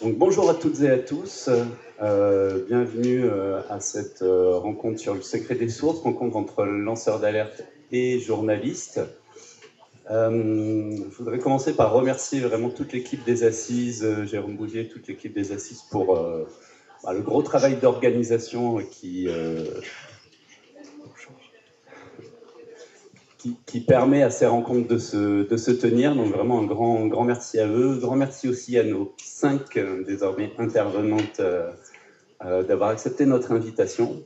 Donc, bonjour à toutes et à tous, bienvenue à cette rencontre sur le secret des sources, rencontre entre lanceurs d'alerte et journalistes. Je voudrais commencer par remercier vraiment toute l'équipe des Assises, Jérôme Bouvier, toute l'équipe des Assises pour le gros travail d'organisation qui permet à ces rencontres de se tenir. Donc vraiment un grand merci à eux. Grand merci aussi à nos 5 désormais intervenantes d'avoir accepté notre invitation.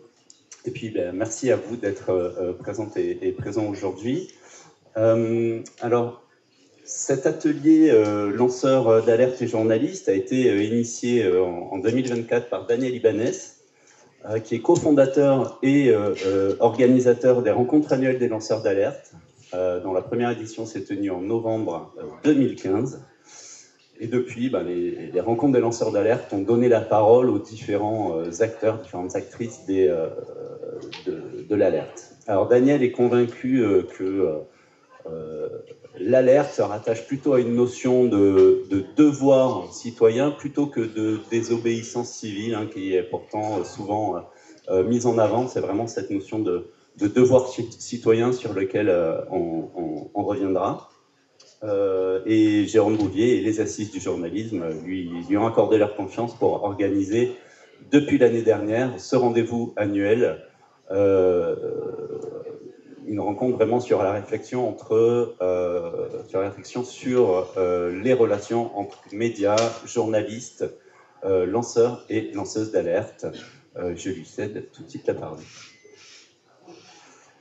Et puis merci à vous d'être présentes et présents aujourd'hui. Alors, cet atelier lanceur d'alerte et journaliste a été initié en 2024 par Daniel Ibanez, qui est cofondateur et organisateur des rencontres annuelles des lanceurs d'alerte, dont la première édition s'est tenue en novembre 2015. Et depuis, les rencontres des lanceurs d'alerte ont donné la parole aux différents acteurs, différentes actrices de l'alerte. Alors Daniel est convaincu que l'alerte se rattache plutôt à une notion de devoir citoyen plutôt que de désobéissance civile, qui est pourtant souvent mise en avant. C'est vraiment cette notion de devoir citoyen sur lequel on reviendra. Et Jérôme Bouvier et les Assises du journalisme lui ont accordé leur confiance pour organiser, depuis l'année dernière, ce rendez-vous annuel, une rencontre vraiment sur la réflexion sur les relations entre médias, journalistes, lanceurs et lanceuses d'alerte. Je lui cède tout de suite la parole.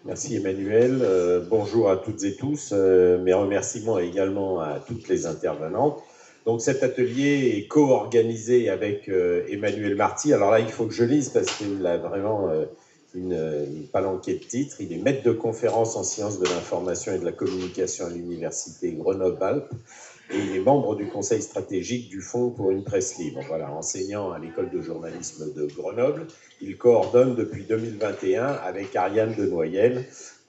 Merci Emmanuel, bonjour à toutes et tous, mes remerciements également à toutes les intervenantes. Donc cet atelier est co-organisé avec Emmanuel Marty. Alors là, il faut que je lise parce qu'il a vraiment une palanquée de titres. Il est maître de conférence en sciences de l'information et de la communication à l'université Grenoble-Alpes et il est membre du conseil stratégique du Fonds pour une presse libre. Voilà, enseignant à l'école de journalisme de Grenoble. Il coordonne depuis 2021 avec Ariane de Noyelles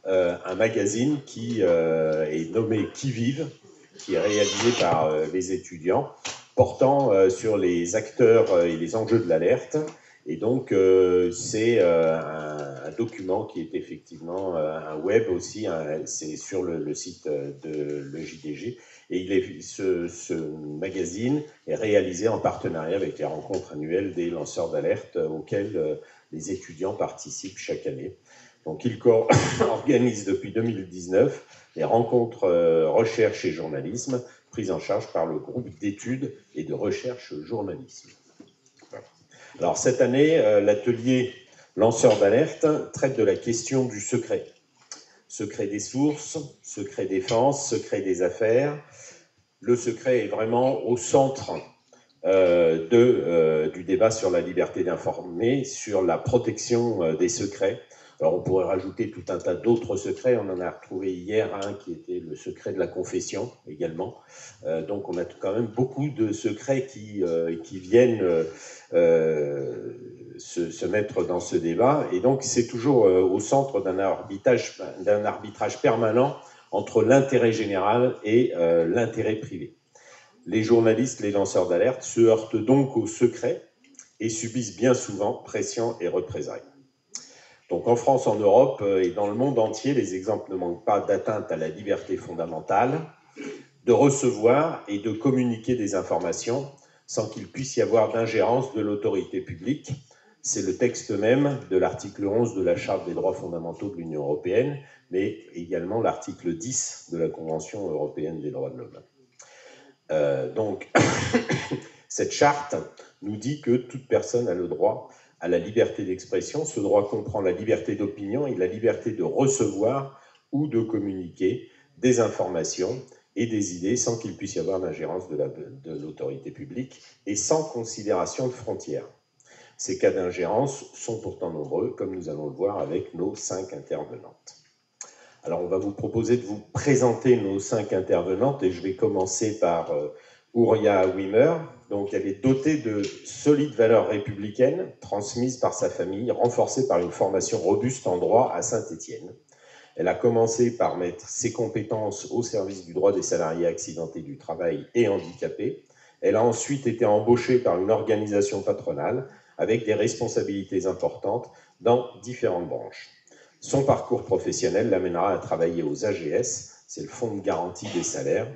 un magazine qui est nommé Qui vive, qui est réalisé par les étudiants, portant sur les acteurs et les enjeux de l'alerte. Et donc, c'est un document qui est effectivement un web aussi, c'est sur le site de l'EJDG. Et ce magazine est réalisé en partenariat avec les rencontres annuelles des lanceurs d'alerte auxquelles les étudiants participent chaque année. Donc, il organise depuis 2019 les rencontres recherche et journalisme prises en charge par le groupe d'études et de recherche journalisme. Alors, cette année, l'atelier lanceur d'alerte traite de la question du secret. Secret des sources, secret défense, secret des affaires. Le secret est vraiment au centre du débat sur la liberté d'informer, sur la protection des secrets. Alors on pourrait rajouter tout un tas d'autres secrets, on en a retrouvé hier un qui était le secret de la confession également. Donc on a quand même beaucoup de secrets qui viennent se mettre dans ce débat. Et donc c'est toujours au centre d'un arbitrage permanent entre l'intérêt général et l'intérêt privé. Les journalistes, les lanceurs d'alerte se heurtent donc au secret et subissent bien souvent pression et représailles. Donc en France, en Europe et dans le monde entier, les exemples ne manquent pas d'atteinte à la liberté fondamentale, de recevoir et de communiquer des informations sans qu'il puisse y avoir d'ingérence de l'autorité publique. C'est le texte même de l'article 11 de la Charte des droits fondamentaux de l'Union européenne, mais également l'article 10 de la Convention européenne des droits de l'homme. Donc, cette charte nous dit que toute personne a le droit à la liberté d'expression. Ce droit comprend la liberté d'opinion et la liberté de recevoir ou de communiquer des informations et des idées sans qu'il puisse y avoir d'ingérence de l'autorité publique et sans considération de frontières. Ces cas d'ingérence sont pourtant nombreux, comme nous allons le voir avec nos 5 intervenantes. Alors, on va vous proposer de vous présenter nos 5 intervenantes et je vais commencer par Ouria Wimmer. Donc, elle est dotée de solides valeurs républicaines transmises par sa famille, renforcées par une formation robuste en droit à Saint-Étienne. Elle a commencé par mettre ses compétences au service du droit des salariés accidentés du travail et handicapés. Elle a ensuite été embauchée par une organisation patronale avec des responsabilités importantes dans différentes branches. Son parcours professionnel l'amènera à travailler aux AGS, c'est le Fonds de garantie des salaires,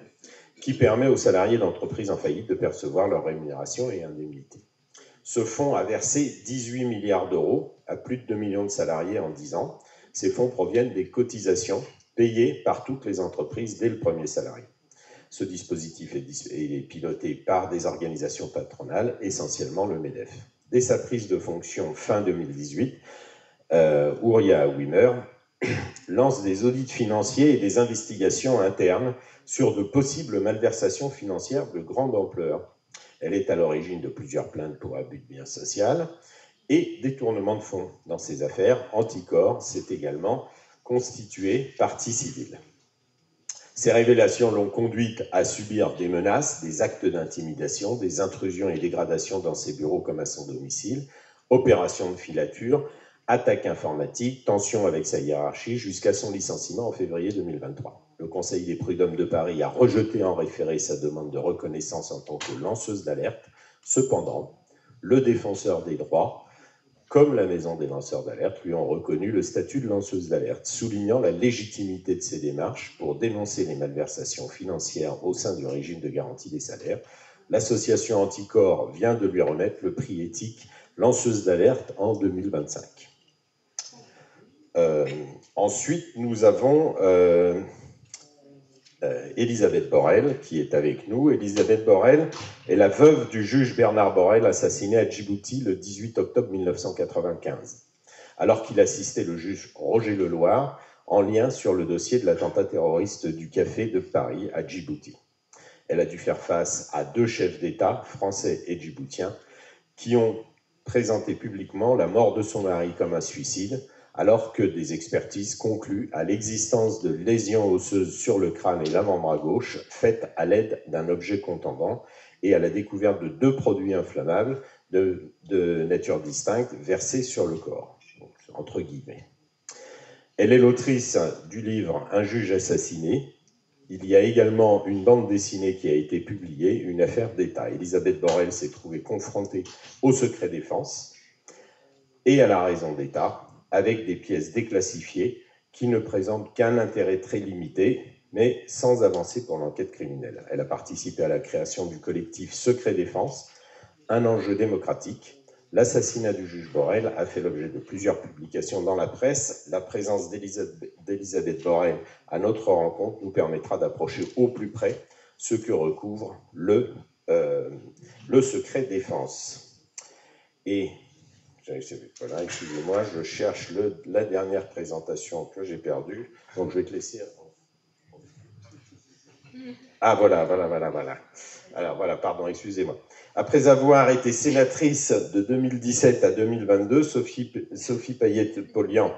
qui permet aux salariés d'entreprises en faillite de percevoir leur rémunération et indemnités. Ce fonds a versé 18 milliards d'euros à plus de 2 millions de salariés en 10 ans. Ces fonds proviennent des cotisations payées par toutes les entreprises dès le premier salarié. Ce dispositif est piloté par des organisations patronales, essentiellement le MEDEF. Dès sa prise de fonction fin 2018, Ouria Wimmer lance des audits financiers et des investigations internes sur de possibles malversations financières de grande ampleur. Elle est à l'origine de plusieurs plaintes pour abus de biens social et détournement de fonds. Dans ces affaires, Anticor s'est également constitué partie civile. Ces révélations l'ont conduite à subir des menaces, des actes d'intimidation, des intrusions et dégradations dans ses bureaux comme à son domicile, opérations de filature, attaques informatiques, tensions avec sa hiérarchie, jusqu'à son licenciement en février 2023. Le Conseil des prud'hommes de Paris a rejeté en référé sa demande de reconnaissance en tant que lanceuse d'alerte. Cependant, le défenseur des droits, comme la Maison des lanceurs d'alerte, lui ont reconnu le statut de lanceuse d'alerte, soulignant la légitimité de ses démarches pour dénoncer les malversations financières au sein du régime de garantie des salaires. L'association Anticor vient de lui remettre le prix éthique lanceuse d'alerte en 2025. Ensuite, nous avons Elisabeth Borrell, qui est avec nous. Elisabeth Borrell est la veuve du juge Bernard Borrell, assassiné à Djibouti le 18 octobre 1995, alors qu'il assistait le juge Roger Leloir en lien sur le dossier de l'attentat terroriste du Café de Paris à Djibouti. Elle a dû faire face à 2 chefs d'État, français et djiboutiens, qui ont présenté publiquement la mort de son mari comme un suicide, alors que des expertises concluent à l'existence de lésions osseuses sur le crâne et l'avant-bras gauche, faites à l'aide d'un objet contendant, et à la découverte de 2 produits inflammables de nature distincte versés sur le corps, donc, entre guillemets. Elle est l'autrice du livre « Un juge assassiné ». Il y a également une bande dessinée qui a été publiée, une affaire d'État. Elisabeth Borrell s'est trouvée confrontée au secret défense et à la raison d'État, avec des pièces déclassifiées qui ne présentent qu'un intérêt très limité, mais sans avancée pour l'enquête criminelle. Elle a participé à la création du collectif Secret Défense, un enjeu démocratique. L'assassinat du juge Borrell a fait l'objet de plusieurs publications dans la presse. La présence d'Elisabeth Borrell à notre rencontre nous permettra d'approcher au plus près ce que recouvre le secret défense. Et voilà, excusez-moi, je cherche la dernière présentation que j'ai perdue, donc je vais te laisser. Ah, voilà. Alors voilà, pardon, excusez-moi. Après avoir été sénatrice de 2017 à 2022, Sophie Payette-Polian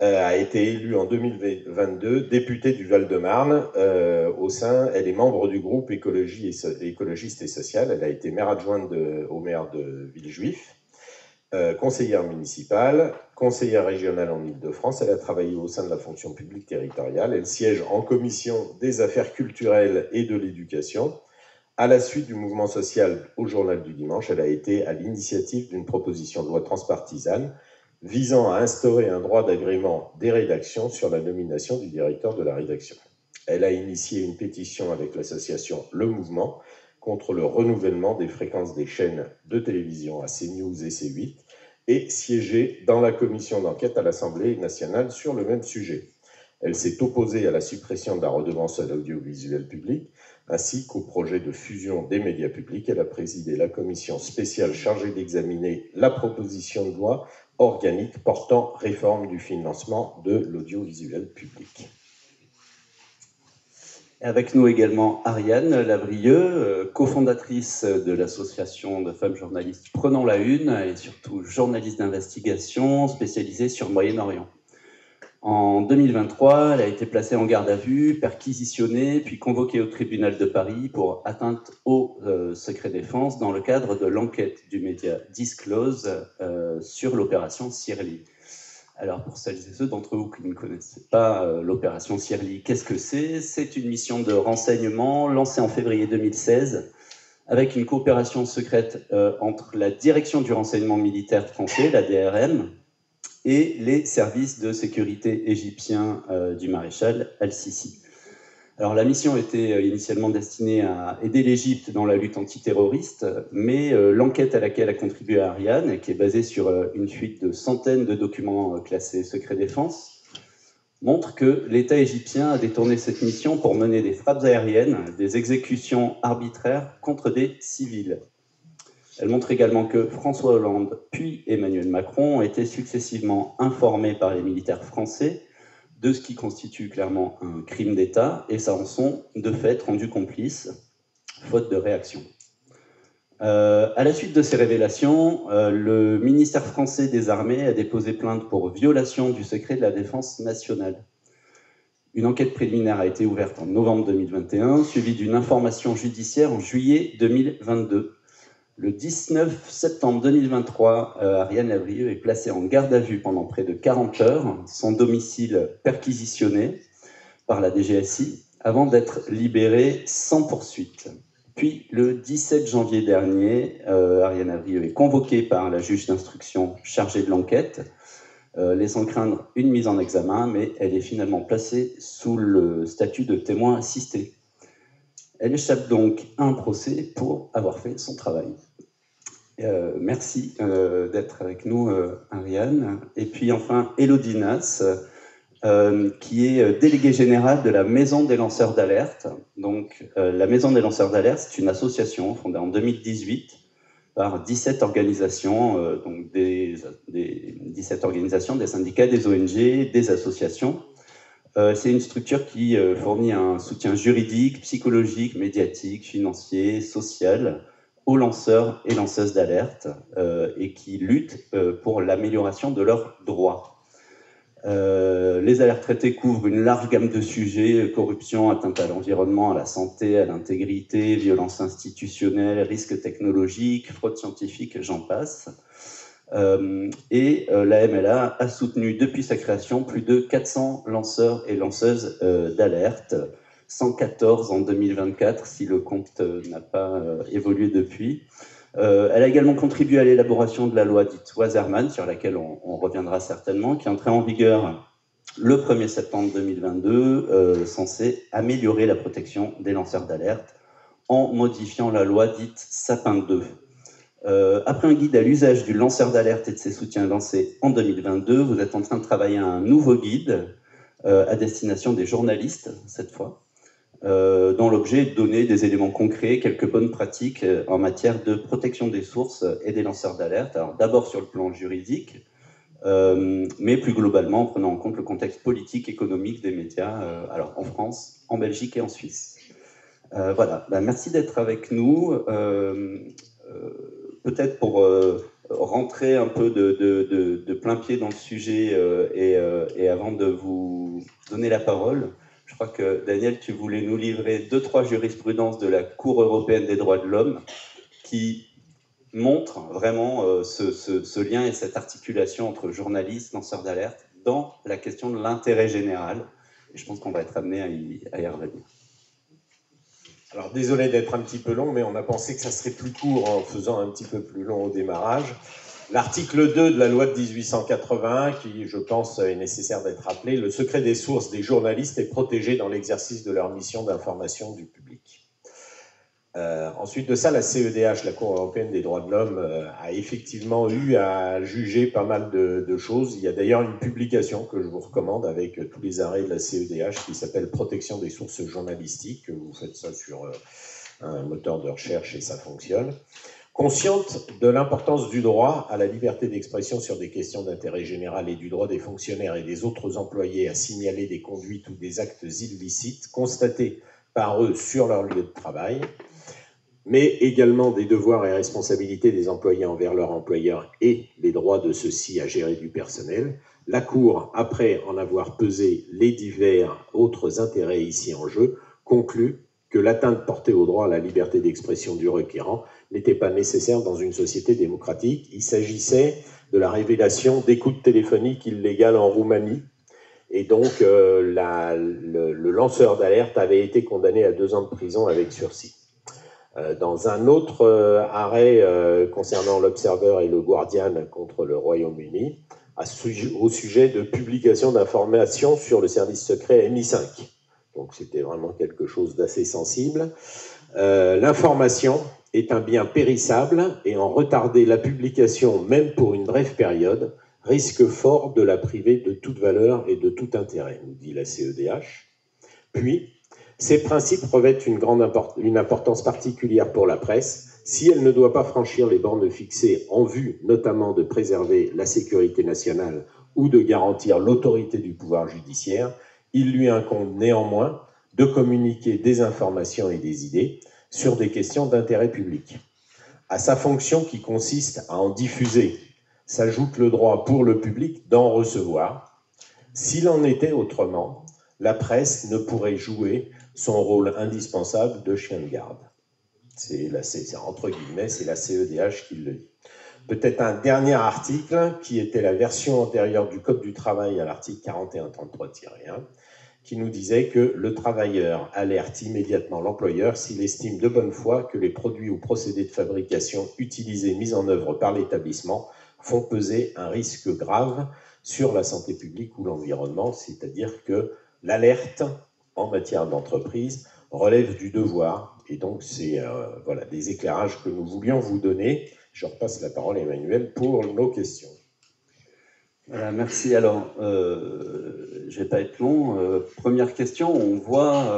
a été élue en 2022 députée du Val-de-Marne. Elle est membre du groupe écologiste et social. Elle a été maire adjointe au maire de Villejuif. Conseillère municipale, conseillère régionale en Île-de-France. Elle a travaillé au sein de la fonction publique territoriale. Elle siège en commission des affaires culturelles et de l'éducation. À la suite du mouvement social au Journal du Dimanche, elle a été à l'initiative d'une proposition de loi transpartisane visant à instaurer un droit d'agrément des rédactions sur la nomination du directeur de la rédaction. Elle a initié une pétition avec l'association Le Mouvement contre le renouvellement des fréquences des chaînes de télévision à CNews et C8 et siégé dans la commission d'enquête à l'Assemblée nationale sur le même sujet. Elle s'est opposée à la suppression de la redevance à l'audiovisuel public ainsi qu'au projet de fusion des médias publics. Elle a présidé la commission spéciale chargée d'examiner la proposition de loi organique portant réforme du financement de l'audiovisuel public. Avec nous également Ariane Lavrieux, cofondatrice de l'association de femmes journalistes Prenons la Une et surtout journaliste d'investigation spécialisée sur le Moyen-Orient. En 2023, elle a été placée en garde à vue, perquisitionnée, puis convoquée au tribunal de Paris pour atteinte au secret défense dans le cadre de l'enquête du média Disclose sur l'opération Sirli. Alors, pour celles et ceux d'entre vous qui ne connaissaient pas l'opération Sirli, qu'est-ce que c'est? C'est une mission de renseignement lancée en février 2016 avec une coopération secrète entre la direction du renseignement militaire français, la DRM, et les services de sécurité égyptiens du maréchal al-Sisi. Alors la mission était initialement destinée à aider l'Égypte dans la lutte antiterroriste, mais l'enquête à laquelle a contribué Ariane, qui est basée sur une fuite de centaines de documents classés secret défense, montre que l'État égyptien a détourné cette mission pour mener des frappes aériennes, des exécutions arbitraires contre des civils. Elle montre également que François Hollande puis Emmanuel Macron ont été successivement informés par les militaires français de ce qui constitue clairement un crime d'État, et ça en sont de fait rendus complices, faute de réaction. À la suite de ces révélations, le ministère français des Armées a déposé plainte pour violation du secret de la défense nationale. Une enquête préliminaire a été ouverte en novembre 2021, suivie d'une information judiciaire en juillet 2022. Le 19 septembre 2023, Ariane Lavrieux est placée en garde à vue pendant près de 40 heures, son domicile perquisitionné par la DGSI, avant d'être libérée sans poursuite. Puis, le 17 janvier dernier, Ariane Lavrieux est convoquée par la juge d'instruction chargée de l'enquête, laissant craindre une mise en examen, mais elle est finalement placée sous le statut de témoin assisté. Elle échappe donc à un procès pour avoir fait son travail. Merci d'être avec nous, Ariane. Et puis enfin, Élodie Nass, qui est déléguée générale de la Maison des lanceurs d'alerte. Donc, la Maison des lanceurs d'alerte, c'est une association fondée en 2018 par 17 organisations, donc des 17 organisations, des syndicats, des ONG, des associations. C'est une structure qui fournit un soutien juridique, psychologique, médiatique, financier, social aux lanceurs et lanceuses d'alerte et qui lutte pour l'amélioration de leurs droits. Les alertes traitées couvrent une large gamme de sujets: corruption, atteinte à l'environnement, à la santé, à l'intégrité, violence institutionnelle, risques technologiques, fraude scientifique, j'en passe. La MLA a soutenu depuis sa création plus de 400 lanceurs et lanceuses d'alerte, 114 en 2024 si le compte n'a pas évolué depuis. Elle a également contribué à l'élaboration de la loi dite Waserman, sur laquelle on reviendra certainement, qui est entrée en vigueur le 1er septembre 2022, censée améliorer la protection des lanceurs d'alerte en modifiant la loi dite Sapin 2. Après un guide à l'usage du lanceur d'alerte et de ses soutiens lancé en 2022, vous êtes en train de travailler à un nouveau guide à destination des journalistes, cette fois, dont l'objet est de donner des éléments concrets, quelques bonnes pratiques en matière de protection des sources et des lanceurs d'alerte. Alors d'abord sur le plan juridique, mais plus globalement en prenant en compte le contexte politique, économique des médias, alors en France, en Belgique et en Suisse. Voilà, merci d'être avec nous. Peut-être pour rentrer un peu de plein pied dans le sujet et avant de vous donner la parole, je crois que Daniel, tu voulais nous livrer 2-3 jurisprudences de la Cour européenne des droits de l'homme qui montrent vraiment ce lien et cette articulation entre journalistes, lanceurs d'alerte dans la question de l'intérêt général. Et je pense qu'on va être amené à y revenir. Alors, désolé d'être un petit peu long, mais on a pensé que ça serait plus court en faisant un petit peu plus long au démarrage. L'article 2 de la loi de 1881, qui, je pense, est nécessaire d'être rappelé, le secret des sources des journalistes est protégé dans l'exercice de leur mission d'information du public. Ensuite de ça, la CEDH, la Cour européenne des droits de l'homme, a effectivement eu à juger pas mal de choses. Il y a d'ailleurs une publication que je vous recommande avec tous les arrêts de la CEDH qui s'appelle « Protection des sources journalistiques ». Vous faites ça sur un moteur de recherche et ça fonctionne. Consciente de l'importance du droit à la liberté d'expression sur des questions d'intérêt général et du droit des fonctionnaires et des autres employés à signaler des conduites ou des actes illicites constatés par eux sur leur lieu de travail, mais également des devoirs et responsabilités des employés envers leur employeur et les droits de ceux-ci à gérer du personnel, la Cour, après en avoir pesé les divers autres intérêts ici en jeu, conclut que l'atteinte portée au droit à la liberté d'expression du requérant n'était pas nécessaire dans une société démocratique. Il s'agissait de la révélation d'écoutes téléphoniques illégales en Roumanie, et donc le lanceur d'alerte avait été condamné à 2 ans de prison avec sursis. Dans un autre arrêt concernant l'Observer et le Guardian contre le Royaume-Uni, au sujet de publication d'informations sur le service secret MI5. Donc c'était vraiment quelque chose d'assez sensible. L'information est un bien périssable et en retarder la publication, même pour une brève période, risque fort de la priver de toute valeur et de tout intérêt, nous dit la CEDH. Puis, ces principes revêtent une importance particulière pour la presse si elle ne doit pas franchir les bornes fixées en vue notamment de préserver la sécurité nationale ou de garantir l'autorité du pouvoir judiciaire. Il lui incombe néanmoins de communiquer des informations et des idées sur des questions d'intérêt public. À sa fonction qui consiste à en diffuser, s'ajoute le droit pour le public d'en recevoir. S'il en était autrement, la presse ne pourrait jouer son rôle indispensable de chien de garde. C'est entre guillemets, c'est la CEDH qui le dit. Peut-être un dernier article qui était la version antérieure du Code du travail à l'article 4133-1, qui nous disait que le travailleur alerte immédiatement l'employeur s'il estime de bonne foi que les produits ou procédés de fabrication utilisés, mis en œuvre par l'établissement font peser un risque grave sur la santé publique ou l'environnement, c'est-à-dire que l'alerte en matière d'entreprise relève du devoir. Et donc, c'est voilà, des éclairages que nous voulions vous donner. Je repasse la parole à Emmanuel pour nos questions. Voilà, merci. Alors, je ne vais pas être long. Première question, on voit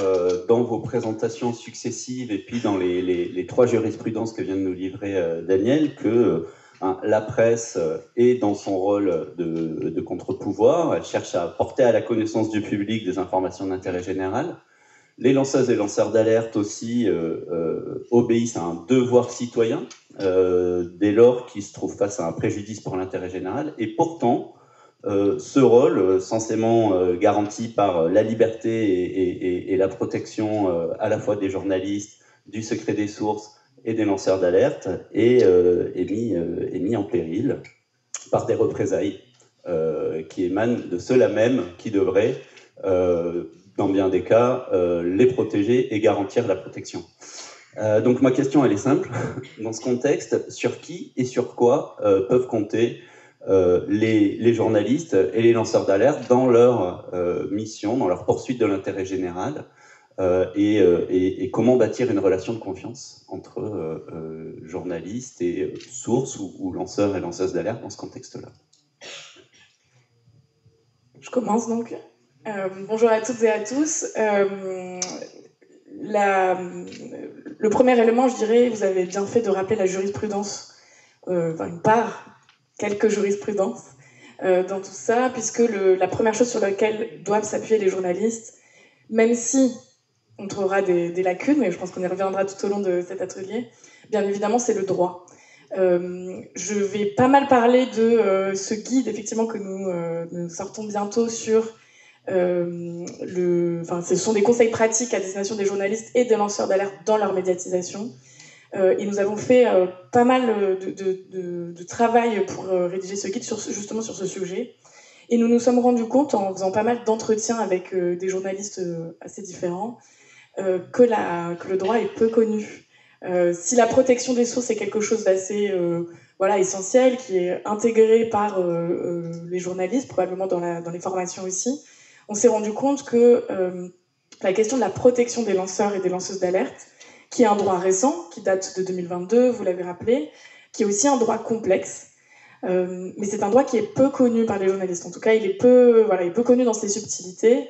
dans vos présentations successives et puis dans les trois jurisprudences que vient de nous livrer Daniel que la presse est dans son rôle de contre-pouvoir. Elle cherche à porter à la connaissance du public des informations d'intérêt général. Les lanceuses et lanceurs d'alerte aussi obéissent à un devoir citoyen dès lors qu'ils se trouvent face à un préjudice pour l'intérêt général. Et pourtant, ce rôle, censément garanti par la liberté et la protection à la fois des journalistes, du secret des sources et des lanceurs d'alerte, est mis en péril par des représailles qui émanent de ceux-là même qui devraient, dans bien des cas, les protéger et garantir la protection. Donc ma question, elle est simple. Dans ce contexte, sur qui et sur quoi peuvent compter les journalistes et les lanceurs d'alerte dans leur mission, dans leur poursuite de l'intérêt général, et comment bâtir une relation de confiance entre journalistes et sources ou lanceurs et lanceuses d'alerte dans ce contexte-là? Je commence donc. Bonjour à toutes et à tous. Le premier élément, je dirais, vous avez bien fait de rappeler la jurisprudence, quelques jurisprudences dans tout ça, puisque la première chose sur laquelle doivent s'appuyer les journalistes, même si on trouvera des lacunes, mais je pense qu'on y reviendra tout au long de cet atelier, bien évidemment, c'est le droit. Je vais pas mal parler de ce guide, effectivement, que nous sortons bientôt sur... ce sont des conseils pratiques à destination des journalistes et des lanceurs d'alerte dans leur médiatisation. Et nous avons fait pas mal de travail pour rédiger ce guide justement sur ce sujet. Et nous nous sommes rendus compte, en faisant pas mal d'entretiens avec des journalistes assez différents, que le droit est peu connu. Si la protection des sources est quelque chose d'assez essentiel, qui est intégré par les journalistes, probablement dans les formations aussi, on s'est rendu compte que la question de la protection des lanceurs et des lanceuses d'alerte, qui est un droit récent, qui date de 2022, vous l'avez rappelé, qui est aussi un droit complexe, mais c'est un droit qui est peu connu par les journalistes. En tout cas, il est peu connu dans ses subtilités.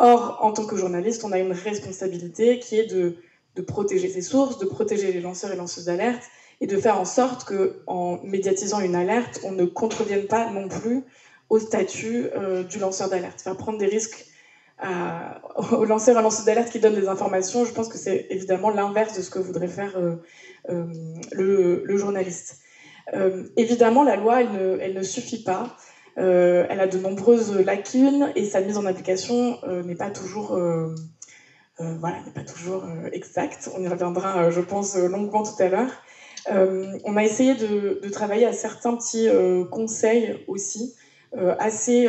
Or, en tant que journaliste, on a une responsabilité qui est de protéger ses sources, de protéger les lanceurs et lanceuses d'alerte, et de faire en sorte qu'en médiatisant une alerte, on ne contrevienne pas non plus au statut du lanceur d'alerte. Faire prendre des risques aux lanceurs et lanceuses d'alerte qui donnent des informations, je pense que c'est évidemment l'inverse de ce que voudrait faire le journaliste. Évidemment, la loi, elle ne suffit pas. Elle a de nombreuses lacunes et sa mise en application n'est pas toujours exacte. On y reviendra, je pense, longuement tout à l'heure. On a essayé de travailler à certains petits conseils aussi, assez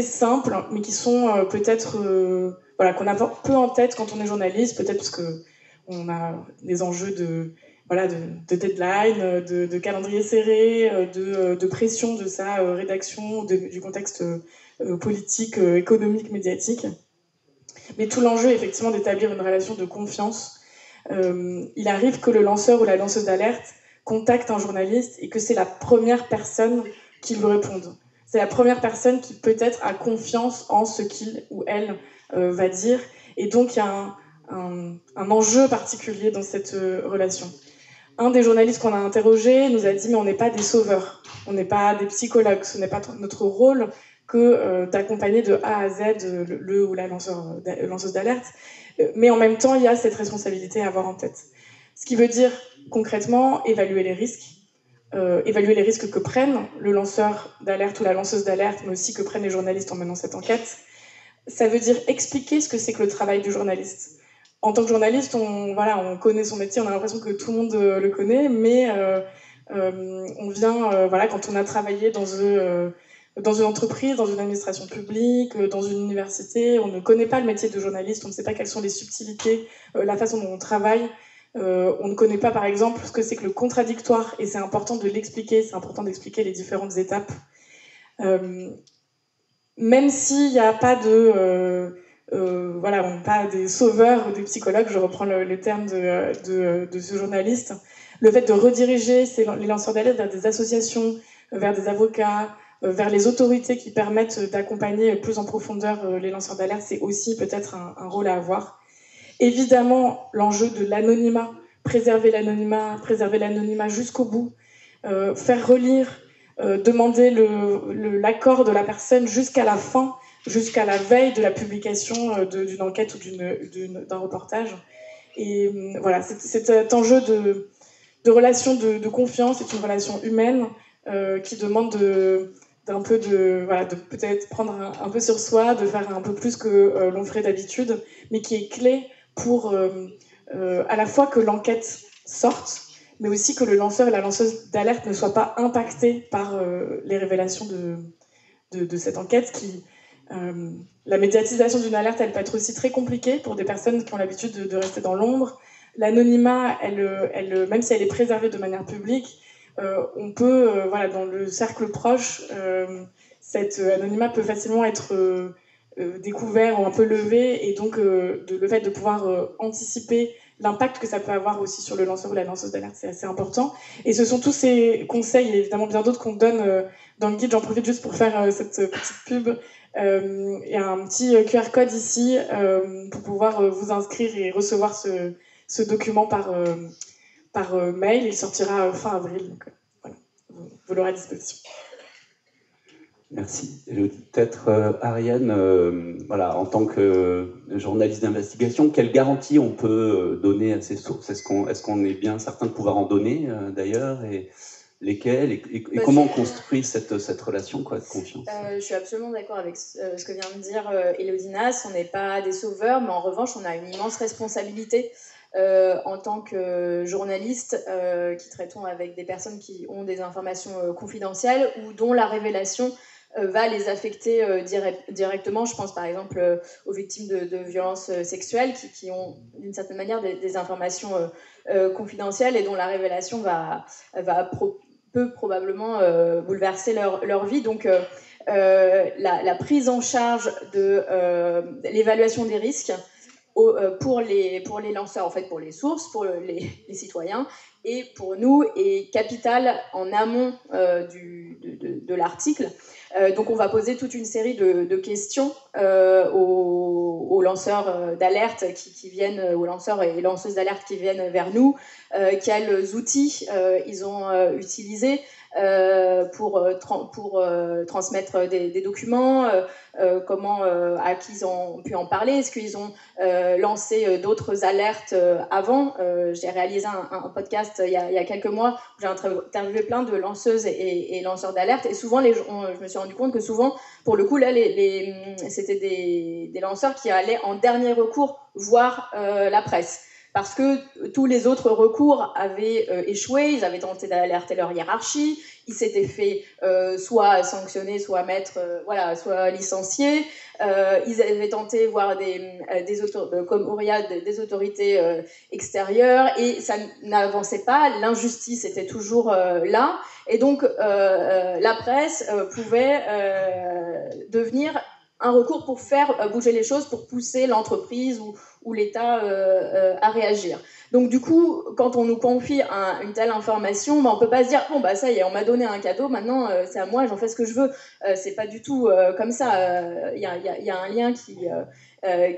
simples, mais qui sont peut-être qu'on a peu en tête quand on est journaliste, peut-être parce que on a des enjeux de deadline, de calendrier serré, de pression de sa rédaction, du contexte politique, économique, médiatique. Mais tout l'enjeu, effectivement, d'établir une relation de confiance. Il arrive que le lanceur ou la lanceuse d'alerte contacte un journaliste et que c'est la première personne qui lui réponde. C'est la première personne qui peut-être a confiance en ce qu'il ou elle va dire. Et donc, il y a un enjeu particulier dans cette relation. Un des journalistes qu'on a interrogé nous a dit « mais on n'est pas des sauveurs, on n'est pas des psychologues, ce n'est pas notre rôle que d'accompagner de A à Z le ou la lanceuse d'alerte. Mais en même temps, il y a cette responsabilité à avoir en tête. Ce qui veut dire concrètement évaluer les risques que prennent le lanceur d'alerte ou la lanceuse d'alerte, mais aussi que prennent les journalistes en menant cette enquête. Ça veut dire expliquer ce que c'est que le travail du journaliste. En tant que journaliste, on connaît son métier, on a l'impression que tout le monde le connaît, mais on vient, quand on a travaillé dans une entreprise, dans une administration publique, dans une université, on ne connaît pas le métier de journaliste, on ne sait pas quelles sont les subtilités, la façon dont on travaille. On ne connaît pas, par exemple, ce que c'est que le contradictoire, et c'est important de l'expliquer, c'est important d'expliquer les différentes étapes. Même s'il n'y a pas on n'est pas des sauveurs ou des psychologues, je reprends le terme de ce journaliste, le fait de rediriger les lanceurs d'alerte vers des associations, vers des avocats, vers les autorités qui permettent d'accompagner plus en profondeur les lanceurs d'alerte, c'est aussi peut-être un rôle à avoir. Évidemment, l'enjeu de l'anonymat, préserver l'anonymat jusqu'au bout, faire relire, demander l'accord de la personne jusqu'à la fin, jusqu'à la veille de la publication d'une enquête ou d'un reportage. Et voilà, cet enjeu de relation de confiance est une relation humaine qui demande de peut-être prendre un peu sur soi, de faire un peu plus que l'on ferait d'habitude, mais qui est clé pour à la fois que l'enquête sorte, mais aussi que le lanceur et la lanceuse d'alerte ne soient pas impactés par les révélations de cette enquête. La médiatisation d'une alerte, elle peut être aussi très compliquée pour des personnes qui ont l'habitude de rester dans l'ombre. L'anonymat, même si elle est préservée de manière publique, on peut, dans le cercle proche, cet anonymat peut facilement être découvert ou un peu levé, et donc le fait de pouvoir anticiper l'impact que ça peut avoir aussi sur le lanceur ou la lanceuse d'alerte, c'est assez important. Et ce sont tous ces conseils, et évidemment bien d'autres qu'on donne dans le guide. J'en profite juste pour faire cette petite pub. Il y a un petit QR code ici pour pouvoir vous inscrire et recevoir ce document par mail. Il sortira fin avril, donc voilà, vous l'aurez à disposition. Merci. Peut-être Ariane, en tant que journaliste d'investigation, quelle garantie on peut donner à ces sources ? Est-ce qu'on est bien certain de pouvoir en donner d'ailleurs, et lesquelles, et comment on construit cette relation de confiance ? Je suis absolument d'accord avec ce que vient de dire Élodie Nass. On n'est pas des sauveurs, mais en revanche, on a une immense responsabilité en tant que journaliste qui traitons avec des personnes qui ont des informations confidentielles ou dont la révélation va les affecter directement. Je pense par exemple aux victimes de violences sexuelles qui ont d'une certaine manière des informations confidentielles et dont la révélation peut probablement bouleverser leur vie. Donc la prise en charge de l'évaluation des risques pour les lanceurs, en fait pour les sources, pour les citoyens, et pour nous est capitale en amont de l'article. Donc on va poser toute une série de questions aux lanceurs d'alerte qui viennent, aux lanceurs et lanceuses d'alerte qui viennent vers nous, quels outils ils ont utilisés pour transmettre des documents, à qui ils ont pu en parler, est-ce qu'ils ont lancé d'autres alertes avant. J'ai réalisé un podcast il y a quelques mois où j'ai interviewé plein de lanceuses et lanceurs d'alerte, et souvent je me suis rendu compte que souvent, pour le coup, là, c'était des lanceurs qui allaient en dernier recours voir la presse. parce que tous les autres recours avaient échoué, ils avaient tenté d'alerter leur hiérarchie, ils s'étaient fait soit sanctionner, soit soit licencier. Ils avaient tenté, voire comme Ouria, des autorités extérieures, et ça n'avançait pas. L'injustice était toujours là, et donc la presse pouvait devenir un recours pour faire bouger les choses, pour pousser l'entreprise ou l'État à réagir. Donc du coup, quand on nous confie une telle information, on peut pas se dire bon bah ça y est, on m'a donné un cadeau, maintenant c'est à moi, j'en fais ce que je veux. C'est pas du tout comme ça. Il y a un lien qui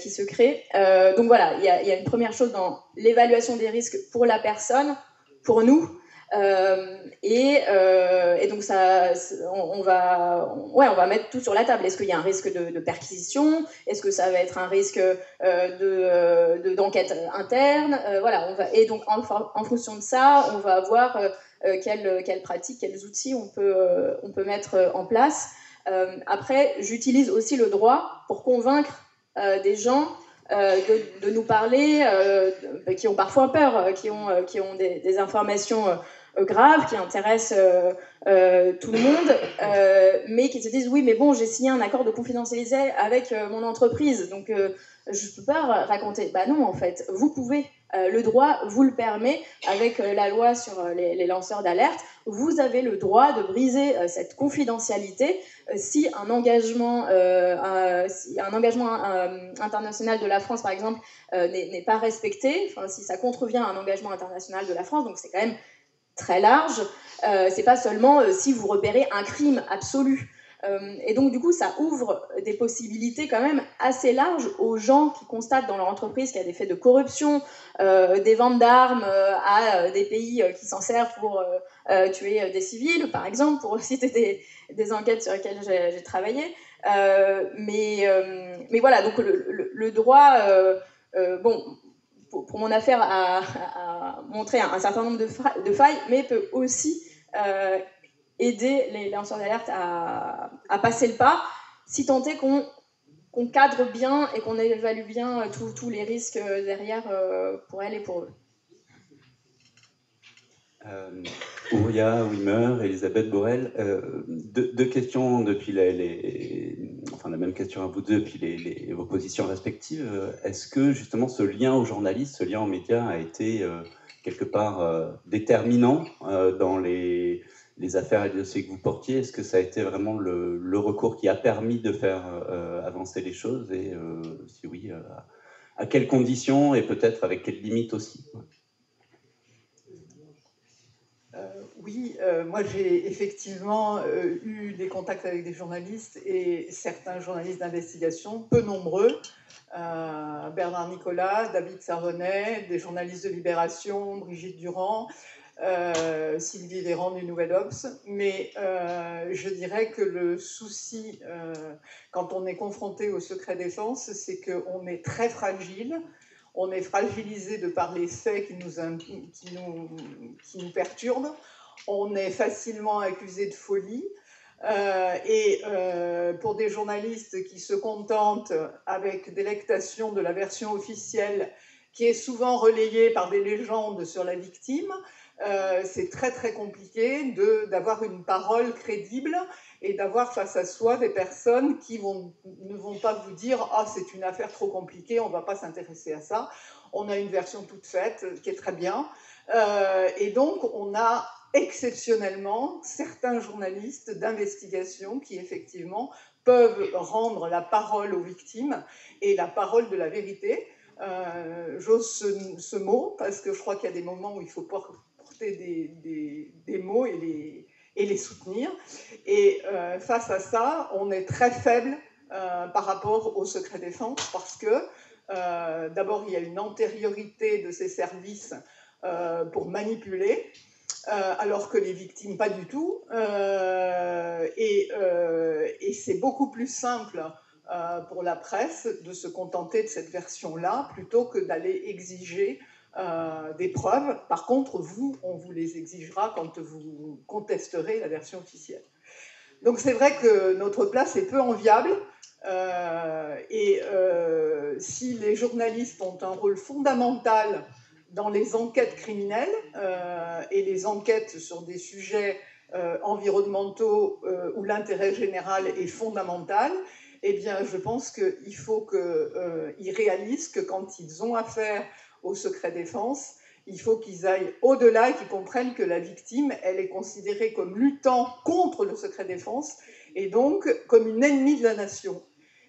se crée. Donc voilà, il y a une première chose dans l'évaluation des risques pour la personne, pour nous. Et donc ça, on va mettre tout sur la table. Est-ce qu'il y a un risque de perquisition? Est-ce que ça va être un risque d'enquête interne? Voilà, et donc en fonction de ça, on va voir quelles pratiques, quels outils on peut mettre en place. Après, j'utilise aussi le droit pour convaincre des gens de nous parler, qui ont parfois peur, qui ont des informations graves, qui intéressent tout le monde, mais qui se disent oui, mais bon, j'ai signé un accord de confidentialité avec mon entreprise, donc je ne peux pas raconter. Bah non, en fait, vous pouvez. Le droit vous le permet, avec la loi sur les lanceurs d'alerte, vous avez le droit de briser cette confidentialité si un engagement international de la France, par exemple, n'est pas respecté, si ça contrevient à un engagement international de la France, donc c'est quand même très large. C'est pas seulement si vous repérez un crime absolu. Et donc, du coup, ça ouvre des possibilités quand même assez larges aux gens qui constatent dans leur entreprise qu'il y a des faits de corruption, des ventes d'armes à des pays qui s'en servent pour tuer des civils, par exemple, pour citer des enquêtes sur lesquelles j'ai travaillé. Mais voilà, donc le droit, pour mon affaire, a montré un certain nombre de failles, mais peut aussi aider les lanceurs d'alerte à passer le pas, si tant est qu'on cadre bien et qu'on évalue bien tous les risques derrière pour elles et pour eux. Ouria Wimmer, Elisabeth Borel, deux questions depuis la même question à vous deux depuis vos positions respectives. Est-ce que justement ce lien aux journalistes, ce lien aux médias a été quelque part déterminant dans les affaires et les dossiers que vous portiez? Est-ce que ça a été vraiment le recours qui a permis de faire avancer les choses? Et si oui, à quelles conditions et peut-être avec quelles limites aussi? Oui, moi j'ai effectivement eu des contacts avec des journalistes et certains journalistes d'investigation, peu nombreux, Bernard Nicolas, David Servonnet, des journalistes de Libération, Brigitte Durand, Sylvie Véran du Nouvel Obs, mais je dirais que le souci quand on est confronté au secret défense, c'est qu'on est très fragile. On est fragilisé de par les faits qui nous perturbent. On est facilement accusé de folie. Pour des journalistes qui se contentent avec délectation de la version officielle, qui est souvent relayée par des légendes sur la victime, c'est très très compliqué d'avoir une parole crédible et d'avoir face à soi des personnes qui ne vont pas vous dire « Ah, c'est une affaire trop compliquée, on ne va pas s'intéresser à ça. » On a une version toute faite qui est très bien. Et donc, on a exceptionnellement certains journalistes d'investigation qui, effectivement, peuvent rendre la parole aux victimes et la parole de la vérité. J'ose ce mot parce que je crois qu'il y a des moments où il faut porter des mots et les soutenir. Et face à ça, on est très faible par rapport au secret défense parce que d'abord, il y a une antériorité de ces services pour manipuler, alors que les victimes, pas du tout. Et c'est beaucoup plus simple pour la presse de se contenter de cette version-là plutôt que d'aller exiger des preuves. Par contre, on vous les exigera quand vous contesterez la version officielle. Donc c'est vrai que notre place est peu enviable. Si les journalistes ont un rôle fondamental dans les enquêtes criminelles et les enquêtes sur des sujets environnementaux où l'intérêt général est fondamental, eh bien, je pense qu'il faut qu'ils réalisent que quand ils ont affaire au secret défense, il faut qu'ils aillent au-delà et qu'ils comprennent que la victime, elle est considérée comme luttant contre le secret défense et donc comme une ennemie de la nation.